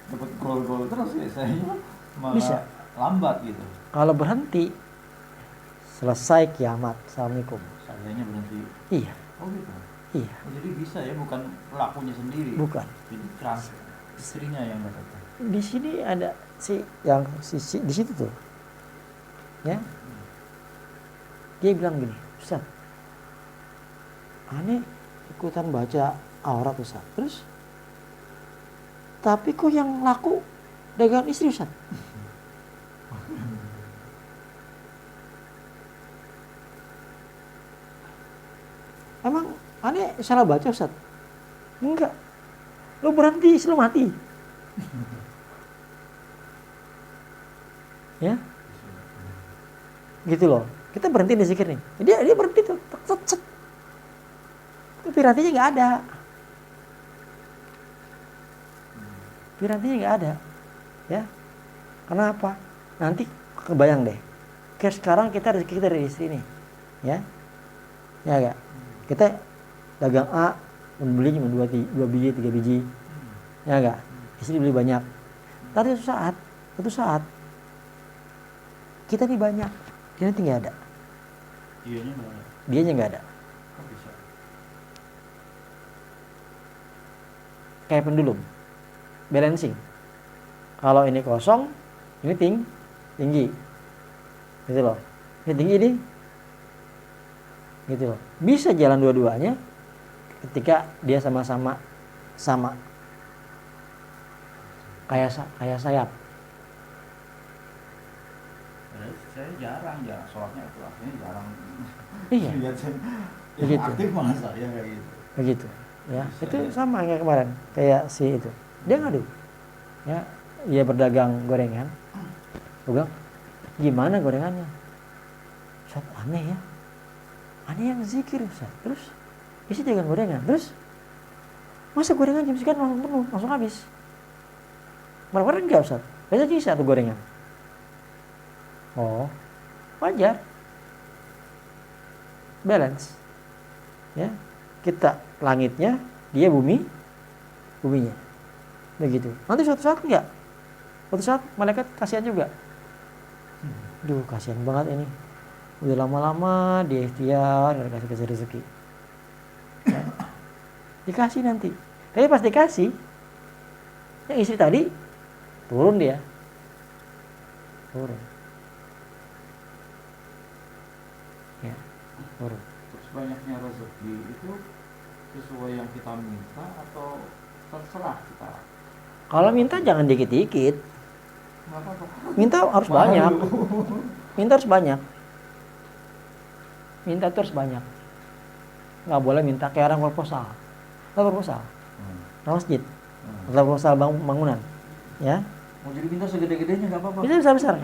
dapat gol-gol terus ya, saya malah Bisa. lambat gitu. Kalau berhenti, selesai kiamat. Assalamualaikum. Sayanya berhenti. Iya. Oh gitu. Iya. Oh, jadi bisa ya, bukan pelakunya sendiri. Bukan. Jadi istrinya yang dapat. Di sini ada di situ tuh. Ya. Dia bilang gini, Ustaz, aneh ikutan baca aurat Ustaz. Terus, tapi kok yang laku dagangan istri Ustaz? Emang aneh salah baca Ustaz? Enggak. Lu berhenti, lu mati. Ya. Gitu loh. Kita berhenti di zikir nih. Dia berhenti tuh. Set. Pirantinya nggak ada. Pirantinya nggak ada. Ya. Kenapa? Nanti kebayang deh. Kayak sekarang kita rezeki kita dari istri nih. Ya. Ya enggak? Kita dagang A, beli cuma 2 biji, 3 biji. Ya enggak? Istri beli banyak. Tapi suatu saat kita nih banyak. Dia nanti nggak ada. Dianya nggak ada. Kok bisa? Kayak pendulum, balancing. Kalau ini kosong, ini tinggi, gitu loh. Ini tinggi ini, gitu loh. Bisa jalan dua-duanya ketika dia sama-sama kayak sayap. Saya jarang sholatnya itu artinya jarang. Iya. Lihat saya Begitu. aktif malah saya kayak gitu. Begitu. Ya, Bisa, itu ya. sama kayak kemarin, kayak si itu. Dia ngadu. Ya, dia berdagang gorengan. Gue bilang, gimana gorengannya? Ustaz, aneh ya. Aneh yang zikir Ustaz. Terus isi dagang gorengan. Terus masa gorengan jam sekian langsung penuh, langsung habis. Kemarin enggak Ustaz. Biasanya sisa tuh gorengan. Oh, wajar. Balance. Ya. Kita langitnya, dia buminya. Begitu. Nanti suatu saat enggak. Suatu saat malaikat kasihan juga. Duh, kasihan banget ini. Udah lama-lama dia ikhtiar, kasih rezeki. Ya. Dikasih nanti. Tapi pas dikasih, yang istri tadi turun dia. Turun. Ya, turun. Terus banyaknya rezeki itu sesuai yang kita minta atau terserah kita? Kalau minta jangan dikit-dikit. Nggak apa-apa. Minta harus banyak. Minta harus banyak. Minta terus banyak. Nggak boleh minta kayak orang proposal. Kalau proposal, masjid, atau proposal bangunan, ya. Mau jadi minta segede-gedenya nggak apa-apa. Bisa besar-besar.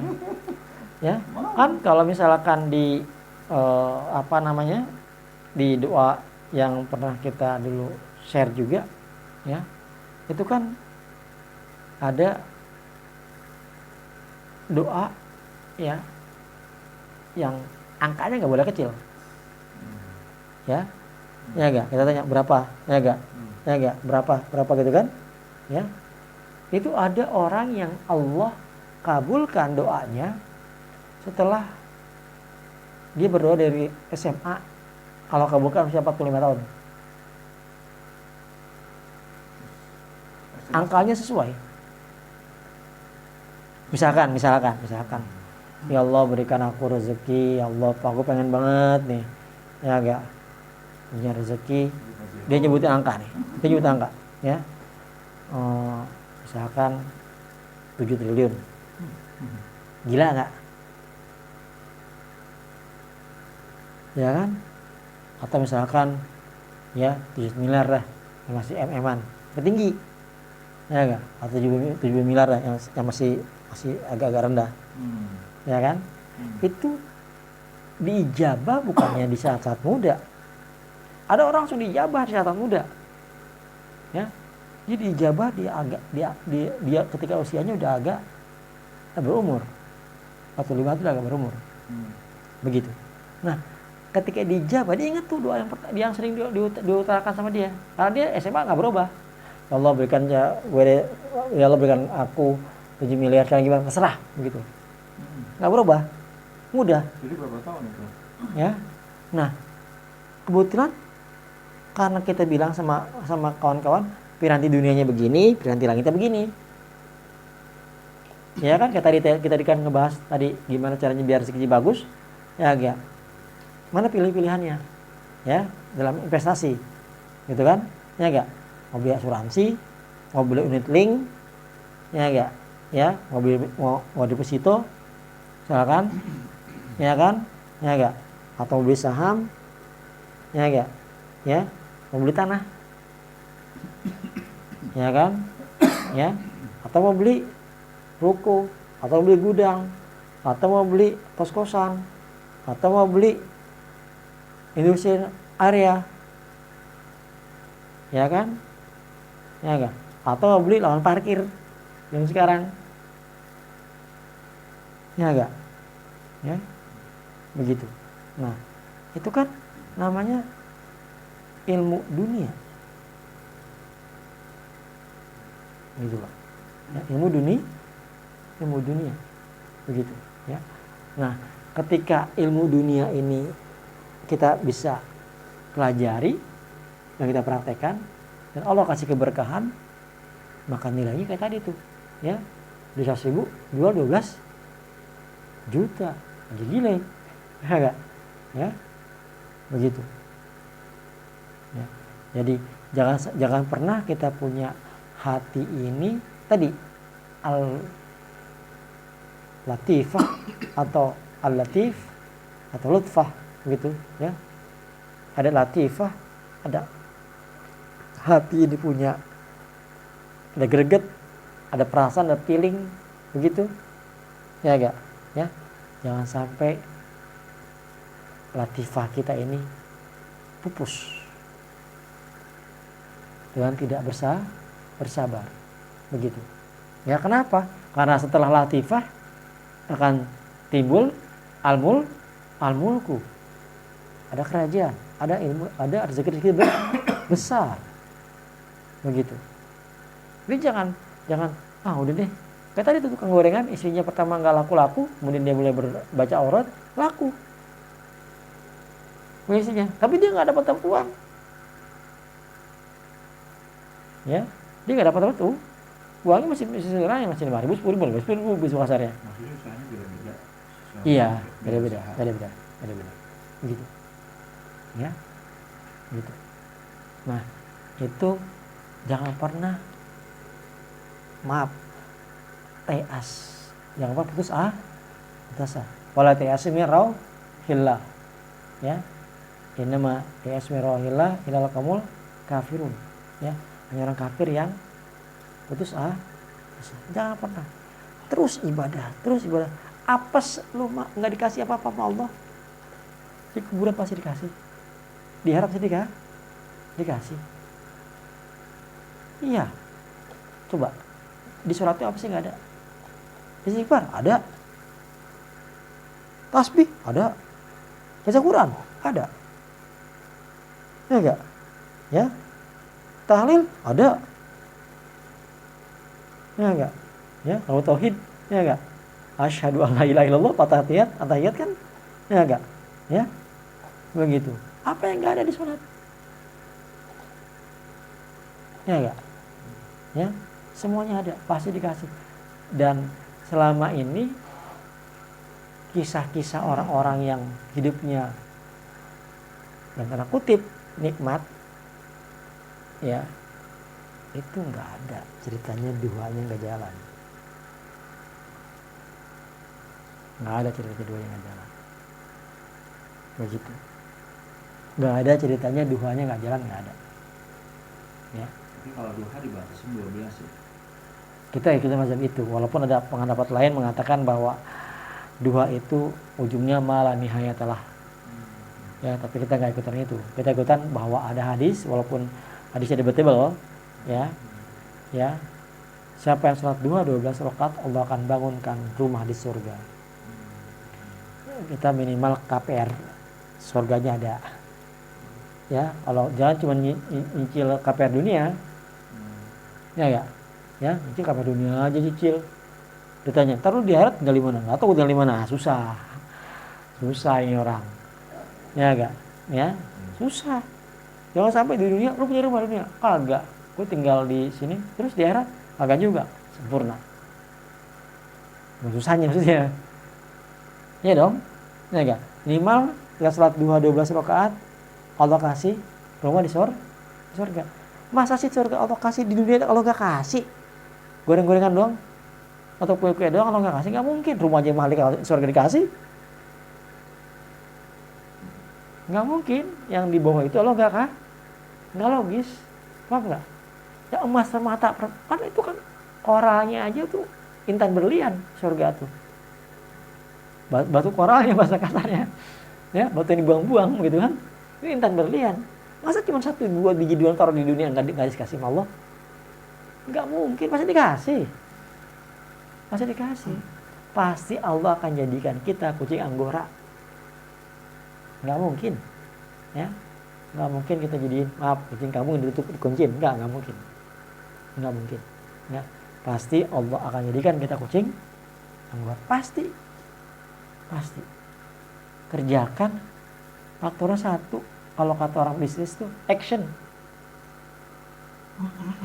Ya, kan kalau misalkan di di doa yang pernah kita dulu share juga, ya, itu kan ada doa, ya, yang angkanya nggak boleh kecil, ya, ya enggak, kita tanya berapa, ya enggak, ya enggak, berapa gitu kan, ya, itu ada orang yang Allah kabulkan doanya setelah dia berdoa dari SMA, kalau kabulkan usia 45 tahun. Angkanya sesuai. Misalkan, ya Allah berikan aku rezeki, ya Allah aku pengen banget nih, ya enggak, punya rezeki. Dia nyebutin angka nih, ya. Misalkan 7 triliun. Gila enggak? Ya kan? Atau misalkan ya 7 miliar lah, yang masih MM-an, ketinggi. Ya enggak? Atau 7 miliar lah yang masih agak-agak rendah. Ya kan? Itu diijabah bukannya di saat-saat muda. Ada orang langsung diijabah di saat muda. Ya. Jadi diijabah dia ketika usianya udah agak berumur. 45 itu udah agak berumur. Begitu. Nah, ketika diijabah dia ingat tuh doa yang sering diutarakan sama dia. Karena dia SMA enggak berubah. Ya Allah berikan ya Allah berikan aku 7 miliar sekarang gimana, terserah begitu. Enggak berubah. Mudah. Jadi berapa tahun itu? Ya. Nah, kebetulan karena kita bilang sama kawan-kawan, piranti dunianya begini, piranti langitnya begini. Ya kan, kita tadi kan ngebahas tadi gimana caranya biar rezeki bagus. Ya enggak. Mana pilihannya? Ya, dalam investasi. Gitu kan? Ya enggak. Mau beli asuransi, mau beli unit link, ya enggak. Ya, mau deposito, silakan. Ya kan? Ya enggak. Atau mau beli saham, ya enggak. Ya, mau beli tanah. Ya kan? Ya. Atau mau beli ruko, atau beli gudang, atau mau beli kos-kosan, atau mau beli industri area. Ya kan? Ya enggak. Atau mau beli lahan parkir yang sekarang. Ya enggak. Ya. Begitu. Nah, itu kan namanya ilmu dunia. Gitu loh. Ya, ilmu dunia. Begitu, ya. Nah, ketika ilmu dunia ini kita bisa pelajari dan kita praktekkan dan Allah kasih keberkahan, maka nilainya kayak tadi tuh, ya. 100.000 jual 12 juta. Gila. Ya enggak? Ya. Begitu. Ya. Jadi jangan pernah kita punya hati ini tadi al-latifah atau al-latif atau lutfah gitu, ya. Ada latifah, ada hati ini punya ada greget, ada perasaan, ada feeling begitu. Ya enggak? Ya. Jangan sampai latifah kita ini pupus dengan tidak bersabar. Begitu. Ya, kenapa? Karena setelah latifah akan timbul al-mulku. Ada kerajaan, ada ilmu, ada rezeki besar. Begitu. Jadi jangan udah deh, Kayak tadi tuh tukang gorengan, istrinya pertama nggak laku-laku, kemudian dia mulai baca aurat, laku. Istrinya, tapi dia nggak dapat uang. Ya, dia nggak dapat uang. Uangnya masih sederhana, masih 5.000, 10.000, 10.000 bisa kasarnya. Maksudnya usahanya beda-beda. Iya, beda-beda. Begitu. Ya, gitu. Nah, itu jangan pernah teas. Jangan pernah putus asa. Wala teasmi rauhillah. Ya. Innama teasmi rauhillah ilal kamul kafirun. Ya, hanya orang kafir yang putus asa. Jangan pernah. Terus ibadah. Apes lu nggak dikasih apa-apa sama Allah. Di kuburan pasti dikasih. Diharap sih dikasih. Iya. Coba. Di surat itu apa sih nggak ada? Istighfar ada. Tasbih ada. Baca Quran ada. Ya enggak? Ya. Tahlil ada. Ya enggak? Ya, kalau tauhid, ya enggak? Asyhadu an la ilaha illallah, tahiyat kan? Ya enggak? Ya. Begitu. Apa yang enggak ada di salat? Ya enggak? Ya. Semuanya ada, pasti dikasih. Dan selama ini kisah-kisah orang-orang yang hidupnya yang tanda kutip nikmat, ya itu nggak ada ceritanya duanya nggak jalan, nggak ada cerita duanya nggak jalan, begitu. Nggak ada ceritanya duanya nggak jalan, nggak ada. Ya. Tapi kalau duha dibatasi 12 ya. Kita macam itu, walaupun ada pendapat lain mengatakan bahwa duha itu ujungnya malah nihayatalah. Ya, tapi kita nggak ikutan itu. Kita ikutan bahwa ada hadis, walaupun hadisnya debatable, ya. Siapa yang sholat duha 12 rakaat, Allah akan bangunkan rumah di surga. Kita minimal KPR surganya ada. Ya, kalau jangan cuma nyicil KPR dunia. Ya, nyicil KPR dunia aja cicil. Ditanya, taruh di akhirat tinggal di mana? Enggak tahu tinggal di mana. Susah ini orang. Ya enggak? Ya, susah. Jangan sampai di dunia lu punya rumah dunia. Kagak. Gue tinggal di sini terus di akhirat kagak juga sempurna. Susahnya maksudnya. Ya dong. Ya enggak? Minimal kita salat duha 12 rakaat, Allah kasih rumah di surga. Masa sih surga Allah kasih di dunia kalau enggak kasih? Goreng-gorengan doang atau kue-kue doang kalau nggak kasih, nggak mungkin. Rumah aja mahal surga dikasih, nggak mungkin. Yang di bawah itu Allah nggak logis, paham nggak? Ya emas mata kan itu kan koralnya aja tuh intan berlian surga tuh, batu koralnya bahasa kasarnya, ya batu yang dibuang-buang gitu kan, itu intan berlian. Masa cuma 1-2 biji doang taruh di dunia nggak dikasih sama Allah? Nggak mungkin, pasti dikasih. Pasti Allah akan jadikan kita kucing anggora. Nggak mungkin, ya, nggak mungkin kita jadiin, maaf, kucing kamu yang ditutup dikuncin, nggak mungkin, ya. Pasti Allah akan jadikan kita kucing anggora, pasti. Kerjakan faktornya 1, kalau kata orang bisnis tuh action,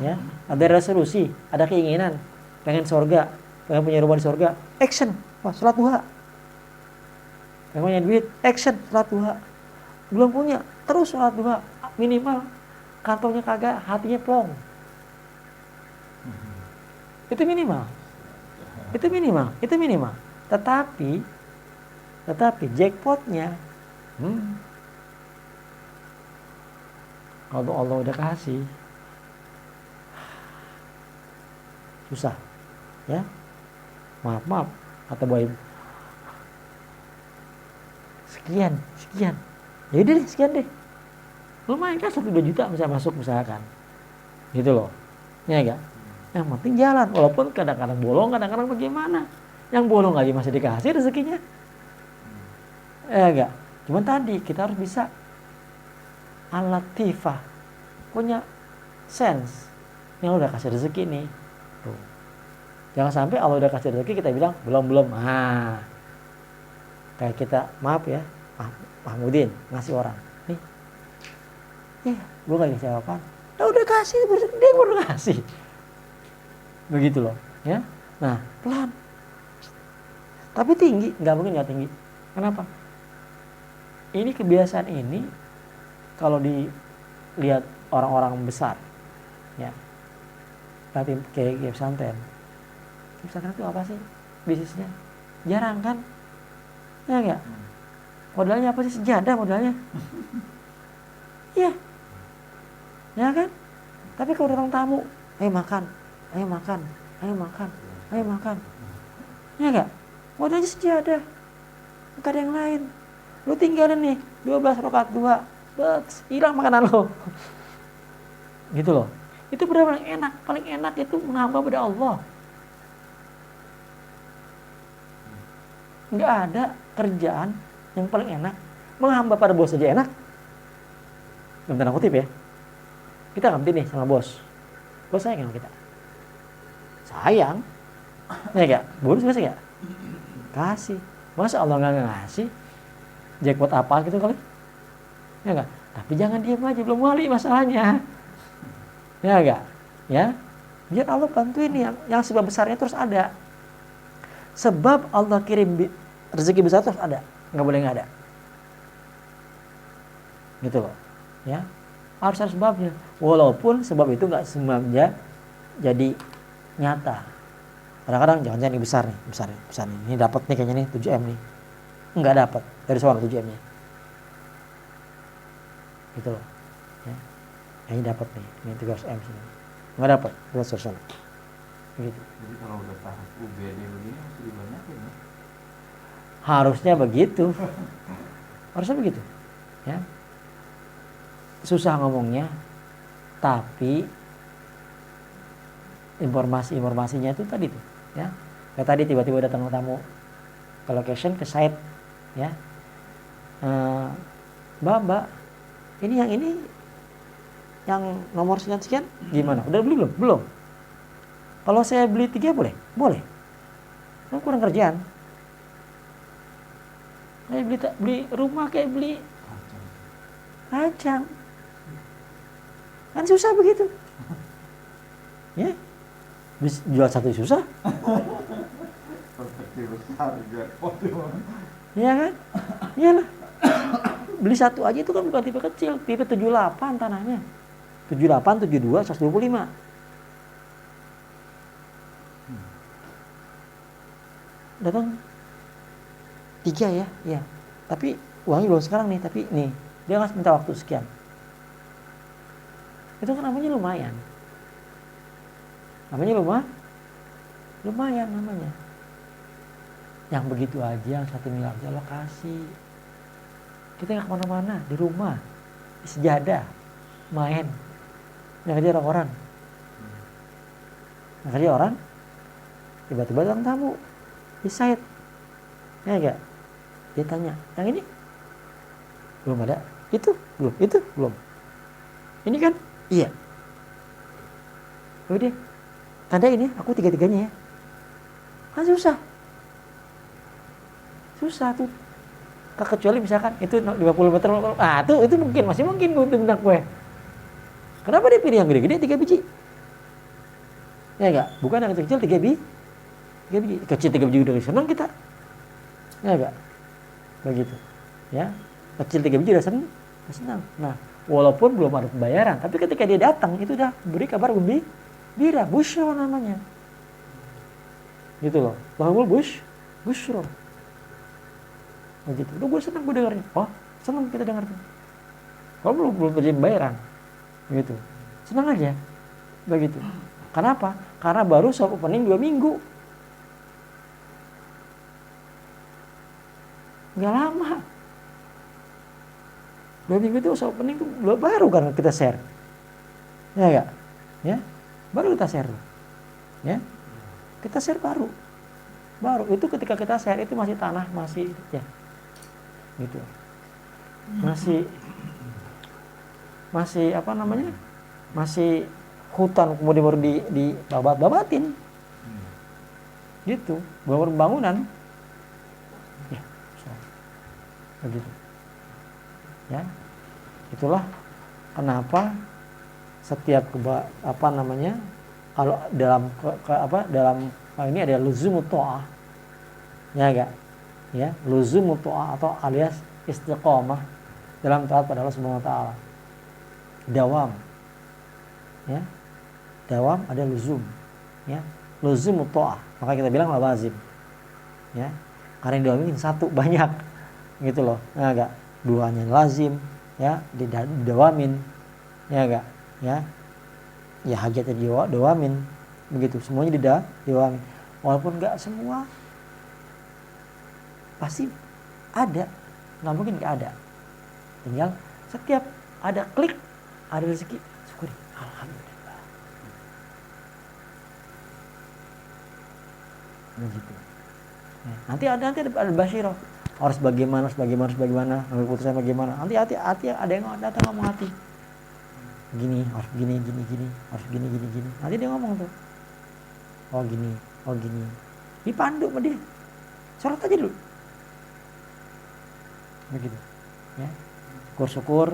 ya. Ada resolusi, ada keinginan, pengen surga. Pengen punya rumah di surga, action, wah sholat duha. Pengen punya duit, action, sholat duha. Belum punya, terus sholat duha. Minimal kantongnya kagak, hatinya plong. Itu minimal. Tetapi jackpotnya, kalau Allah udah kasih, susah, ya. Maaf kata Boy, sekian ya udah deh, sekian deh, lumayan kan 1-2 juta bisa masuk misalkan gitu loh, ya enggak? Yang penting jalan, walaupun kadang-kadang bolong, kadang-kadang bagaimana. Yang bolong aja masih dikasih rezekinya, ya enggak? Cuman tadi kita harus bisa al-latifah, punya sense yang udah kasih rezeki nih tuh. Jangan sampai Allah udah kasih rezeki kita bilang belum. Nah, kayak kita, maaf ya, Mahmudin ngasih orang, nih, ya, gue gak dikasih apa-apa. Nah, udah kasih, dia baru ngasih. Begitu loh, ya. Nah, pelan. Tapi tinggi, nggak mungkin nggak tinggi. Kenapa? Ini kebiasaan ini kalau dilihat orang-orang besar, ya, berarti kayak pesantren. Pesantren itu apa sih bisnisnya? Jarang kan? Ya nggak? Modalnya apa sih? Sejadah modalnya. Iya. Ya kan? Tapi kalau datang tamu, ayo makan. Ya nggak? Modalnya sejadah. Nggak ada yang lain. Lu tinggalin nih 12 rakaat 2, hilang makanan lo. Gitu loh. Itu benar-benar enak. Paling enak itu menghamba pada Allah. Nggak ada kerjaan yang paling enak. Menghamba pada bos aja enak. Dalam tanda kutip ya. Kita ngerti nih sama bos. Bos sayang sama kita. Sayang. Ya nggak? Bonus kasih nggak? Kasih. Masa Allah nggak ngasih? Jackpot apa gitu kali? Ya nggak? Tapi jangan diam aja, belum wali masalahnya. Ya nggak? Ya. Biar Allah bantuin yang sebab besarnya terus ada. Sebab Allah kirim rezeki besar terus ada. Nggak boleh nggak ada. Gitu loh. Ya. Harus ada sebabnya. Walaupun sebab itu nggak semuanya jadi nyata. Kadang-kadang jangan-jangan ini besar nih. Ini dapat nih kayaknya nih 7M nih. Nggak dapat dari soal 7M-nya. Gitu loh. Ya. Ini dapat nih. Ini 300M sini. Nggak dapat. Buat soal. Begitu. Jadi kalau udah tahap UGD begini mesti dibanyakin ya? Harusnya begitu. Ya. Susah ngomongnya, tapi informasinya itu tadi tuh, ya. Kayak tadi tiba-tiba datang tamu ke location, ke site, ya. Mbak, ini yang nomor sekian gimana? Udah beli belum? Belum. Kalau saya beli 3 boleh? Boleh. Kan kurang kerjaan. Kayak beli rumah, kayak beli kacang. Kan susah begitu. Ya. Jual satu susah. Perspektif besar jackpot. Iya kan? Iyalah. Beli satu aja itu kan bukan tipe kecil, tipe 78 tanahnya. 78, 72, 125. Datang 3 ya, iya. Tapi uangnya belum sekarang nih, tapi nih dia nggak minta waktu sekian. Itu kan namanya lumayan. Lumayan namanya. Yang begitu aja, yang 1 miliar aja lo kasih. Kita nggak kemana-mana, di rumah, di sejadah, main. Yang kerja orang-orang. Yang kerja orang, tiba-tiba datang tamu di site. Ya enggak? Dia tanya, yang ini? Belum ada. Itu belum. Ini kan? Iya. Udah, tanda ini aku 3-3-nya ya. Kan susah tuh. Kecuali misalkan itu 50 meter, itu masih mungkin gue pindah kue. Kenapa dia pilih yang gede-gede 3 biji? Ya enggak? Bukan yang kecil 3 biji. Kecil 3 biji udah senang kita. Ya enggak? Begitu. Ya. Kecil 3 biji udah senang. Nah, walaupun belum ada pembayaran, tapi ketika dia datang itu udah beri kabar gembira, busyra namanya. Gitu loh. Bahwa busyra. Begitu. Udah gue senang gue dengarnya. Oh, senang kita dengarnya. Kalau belum terjadi pembayaran. Gitu. Senang aja. Begitu. Kenapa? Karena baru soft opening 2 minggu. Nggak lama. 2 minggu itu soft opening itu baru kan kita share. Ya enggak? Ya. Baru kita share. Ya. Kita share baru. Itu ketika kita share itu masih tanah, masih ya. Gitu. Masih apa namanya? Masih hutan, kemudian baru di babat-babatin. gitu, bangunan, ya, begitu, ya, itulah kenapa setiap kalau dalam dalam ini ada luzumut ta'ah, ya enggak, ya, luzumut ta'ah atau alias istiqomah dalam taat pada Allah Subhanahu wa taala. Dawam. Ya. Dawam ada luzum, ya. Luzumut ta'ah. Maka kita bilang lawazim. Ya. Karena yang didawamin satu banyak. Gitu loh. Ya enggak? Duanya lazim, ya, didawamin. Ya enggak? Ya. Ya hajatnya didawamin. Begitu. Semuanya didawamin. Walaupun enggak semua pasti ada. Nggak mungkin nggak ada. Tinggal setiap ada klik, ada rezeki, syukuri. Alhamdulillah. Begitu. Nanti ada basyirah. Harus bagaimana, ambil keputusan bagaimana. Nanti hati ada yang datang ngomong hati. Gini, harus gini, harus gini. Nanti dia ngomong tuh. Oh gini. Dipandu sama dia. Sholat aja dulu. Begitu, ya. Syukur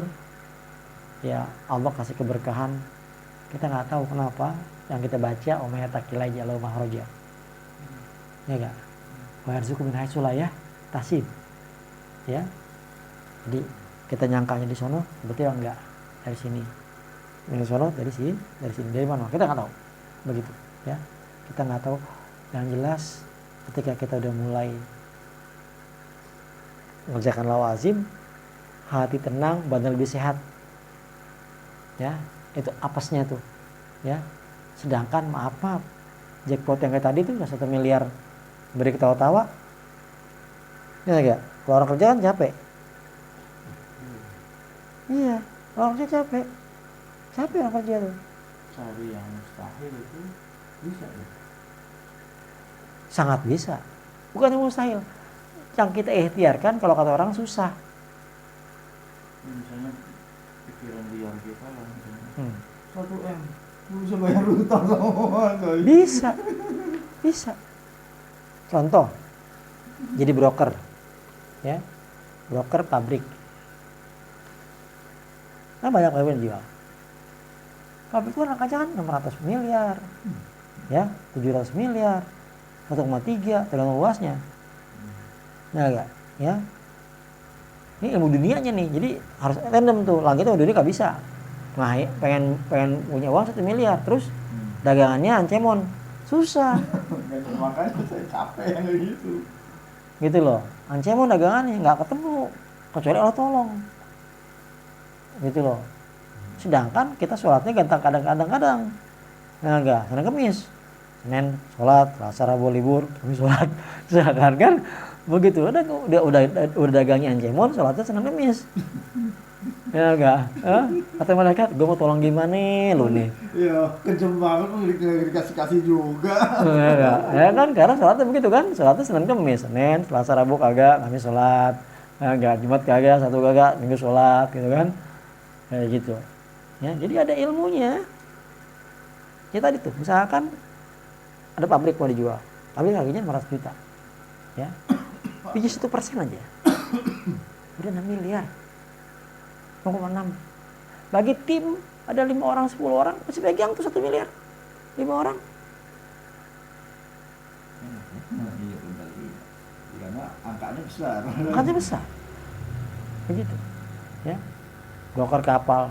ya Allah kasih keberkahan. Kita nggak tahu kenapa yang kita baca umaya takilai jalau mahroja, ya enggak, wa yarzuqu min haitsu la yahtasib, ya. Jadi kita nyangkanya di sono, sebetulnya enggak, dari sini, dari sono, dari sini, dari mana kita nggak tahu, begitu, ya. Kita nggak tahu. Yang jelas ketika kita udah mulai mengerjakan lawazim, hati tenang, badan lebih sehat, ya, itu apesnya tuh, ya. Sedangkan maaf jackpot yang kayak tadi tuh 1 miliar beri ketawa-tawa, ya enggak, kalau orang kerja kan capek, iya, orang kerja capek orang kerja tuh, cari yang mustahil itu bisa ya? Sangat bisa, bukan yang mustahil. Yang kita ikhtiarkan kalau kata orang susah. Misalnya pikiran liar kita lah, 1M bisa bayar utang semua. Bisa. Contoh, jadi broker, ya, broker pabrik. Nah banyak yang jual. Pabrik itu angkanya kan 600 miliar, ya, 700 miliar, 1,3 tergantung luasnya. Nah enggak, ya. Ini ilmu dunianya nih, jadi harus random tuh. Langitnya dunia nggak bisa. Nah, pengen punya uang 1 miliar, terus dagangannya ancemon, susah. Makanya saya capek yang kayak gitu. Gitu loh, ancemon dagangannya nggak ketemu, kecuali Allah tolong. Gitu loh. Sedangkan kita sholatnya kadang-kadang. Nah enggak, Senin Kemis, Senin sholat, Selasa Rabu libur, Kamis sholat. Sedangkan kan begitu, udah dagangnya ancemon, sholatnya Senin Kemis. Ya enggak, kata malaikat, gue mau tolong gimana lu nih? Iya, kejem banget lu dikasih juga. Ya kan, karena sholatnya begitu kan, sholatnya Senin Kemis, Senin, Selasa Rabu kagak, Kamis sholat, enggak, Jumat kagak, Sabtu kagak, Minggu sholat, gitu kan, kayak gitu. Ya, jadi ada ilmunya. Ya tadi tuh, misalkan ada pabrik mau dijual, pabrik harganya 500 juta, ya, biji 1% aja, udah 6 miliar. 0,6 bagi tim ada 5 orang 10 orang masih pegang tuh 1 miliar 5 orang. Iya benar, karena angkanya besar begitu, ya. Broker kapal,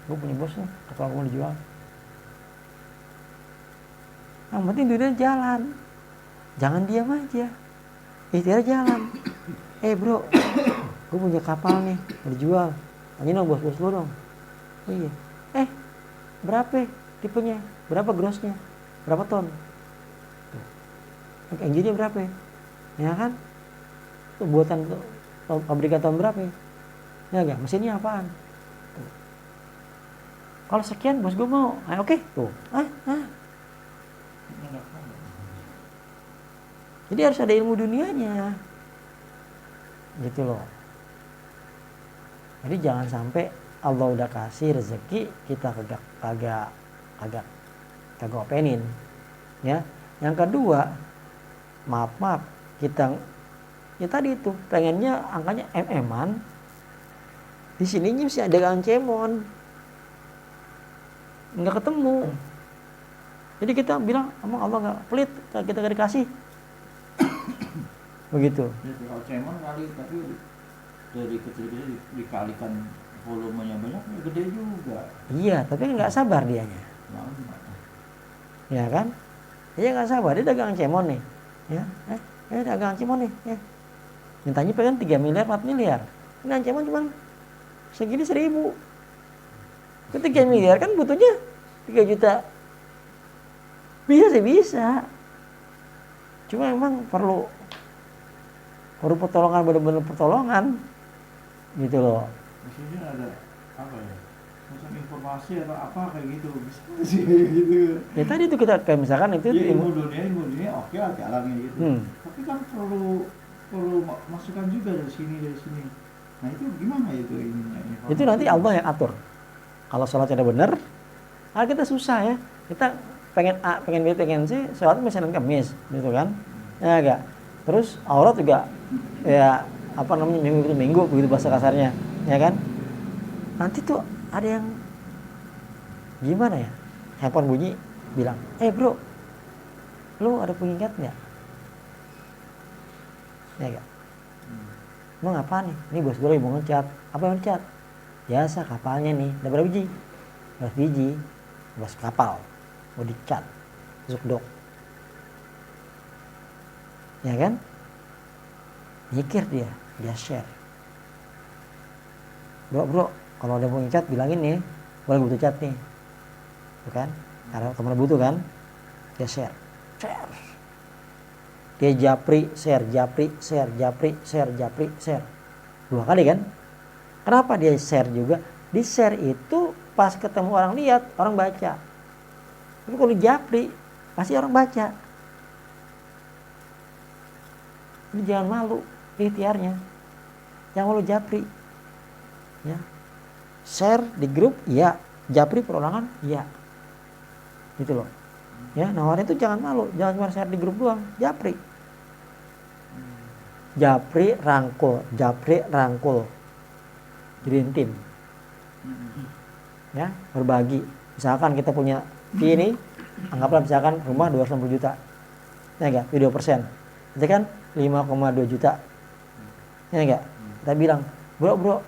gue punya bos nih, kapal gue mau dijual. Yang penting dunia jalan, jangan diam aja, ikhtiar jalan. Bro, gue punya kapal nih mau dijual, ini dong bos lu dong. Oh iya. Berapa tipenya? Berapa grossnya? Berapa ton? Engine-nya berapa? Ya kan? Tuh, buatan pabrikan tahun berapa? Ya enggak? Mesinnya apaan? Tuh. Kalau sekian bos gue mau. Oke. Tuh. Jadi harus ada ilmu dunianya. Gitu loh. Jadi jangan sampai Allah udah kasih rezeki kita kagak openin, ya. Yang kedua, maaf kita ya tadi itu pengennya angkanya MM-an, di sininya mesti ada dagangan cemon, nggak ketemu. Jadi kita bilang emang Allah nggak pelit, kita nggak dikasih. Begitu. Ya, kalau cemon kali, tapi dari kecil-kecil dikalikan volumenya banyak, ya gede juga. Iya, tapi nggak sabar dianya. Ya kan? Dia nggak sabar, dia dagang cemon nih. Ya, dagang cemon nih. Ya. Mintanya pengen 3 miliar, 4 miliar. Ini cemon cuma segini 1.000. Ke 3 miliar kan butuhnya 3 juta. Bisa sih bisa. Cuma emang perlu pertolongan, benar-benar pertolongan. Gitu loh. Maksudnya ada apa ya? Macam informasi atau apa kayak gitu, bisa sih kayak gitu. Ya tadi itu kita kayak misalkan itu ya, ilmu dunia oke lah jalannya gitu. Tapi kan perlu masukan juga dari sini. Nah itu gimana itu ininya? Itu nanti Allah yang atur. Kalau sholatnya benar, kita susah ya. Kita pengen A, pengen B, pengen C, sholat Senin Kamis, gitu kan? Ya enggak. Terus aurat juga ya apa namanya minggu begitu bahasa kasarnya, ya kan? Nanti tuh ada yang gimana ya? Handphone bunyi, bilang, bro, lu ada pengingat nggak? Ya enggak? Emang apa nih? Ini bos gue lagi mau ngecat. Apa yang ngecat? Biasa kapalnya nih, ada berapa biji? 12 biji, bos kapal, mau dicat, masuk dok. Ya kan? Mikir dia share. Bro, kalau ada mau ngecat bilangin nih, boleh butuh cat nih. Bukan? Karena teman butuh kan? Dia share. Dia japri, share. 2 kali kan? Kenapa dia share juga? Di share itu pas ketemu orang lihat, orang baca. Tapi kalau di japri, pasti orang baca. Ini jangan malu ikhtiarnya. Jangan malu japri. Ya. Share di grup, iya. Japri perorangan, iya. Gitu loh. Ya, nawarin itu jangan malu, jangan cuma share di grup doang, japri. Japri rangkul. Jadiin tim. Ya, berbagi. Misalkan kita punya fee ini, anggaplah misalkan rumah 260 juta. Ya enggak? 2%. Itu kan 5,2 juta. Ya enggak? Kita bilang, bro,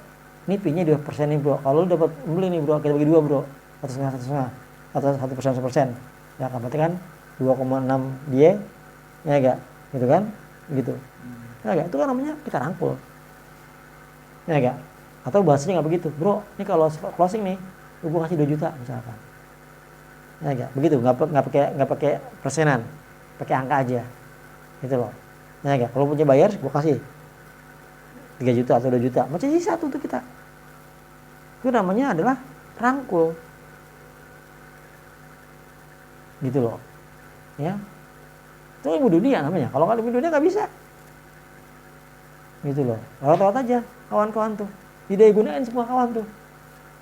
ini fee-nya 2% nih bro. Kalau lu dapat beli nih bro, kita bagi 2 bro. 1,5. Atau 1%. Ya kan, berarti kan 2,6 dia. Ya enggak? Gitu kan? Gitu. Ya enggak? Itu kan namanya kita rangkul. Ya enggak? Atau bahasanya nggak begitu, bro, ini kalau closing nih, gue kasih 2 juta misalkan. Ya enggak? Begitu, nggak pakai persenan, pakai angka aja, gitu loh. Ya enggak? Kalau punya bayar, gue kasih 3 juta atau 2 juta, macam ini satu tuh kita. Itu namanya adalah rangkul, gitu loh. Ya, itu ilmu dunia namanya. Kalau nggak ilmu dunia nggak bisa, gitu loh. Lewat aja kawan-kawan tuh. Tidak gunain semua kawan tuh.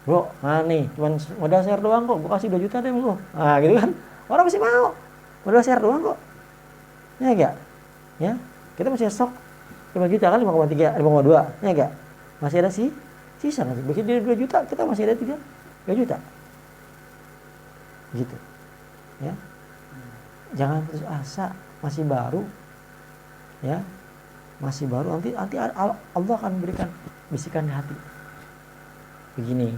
Bro, nah nih, cuman modal share doang kok, gue kasih 2 juta deh lu. Nah gitu kan, orang masih mau. Modal share doang kok. Ya enggak? Ya, kita masih stok 5 juta kan, 5,3, 5,2. Ya enggak? Masih ada sisa nanti. Bagi dia 2 juta, kita masih ada 3 juta. Gitu. Ya. Jangan putus asa, masih baru. Ya. Masih baru, nanti Allah akan berikan bisikan di hati. Begini.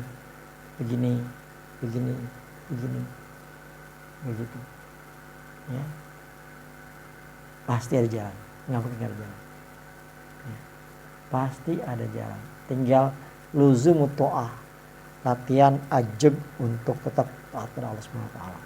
Begitu. Ya. Pasti ada jalan. Nggak mungkin ada jalan. Ya. Pasti ada jalan. Tinggal luzumut ta'ah. Latihan ajeg untuk tetap taat kepada Allah Subhanahu wa taala.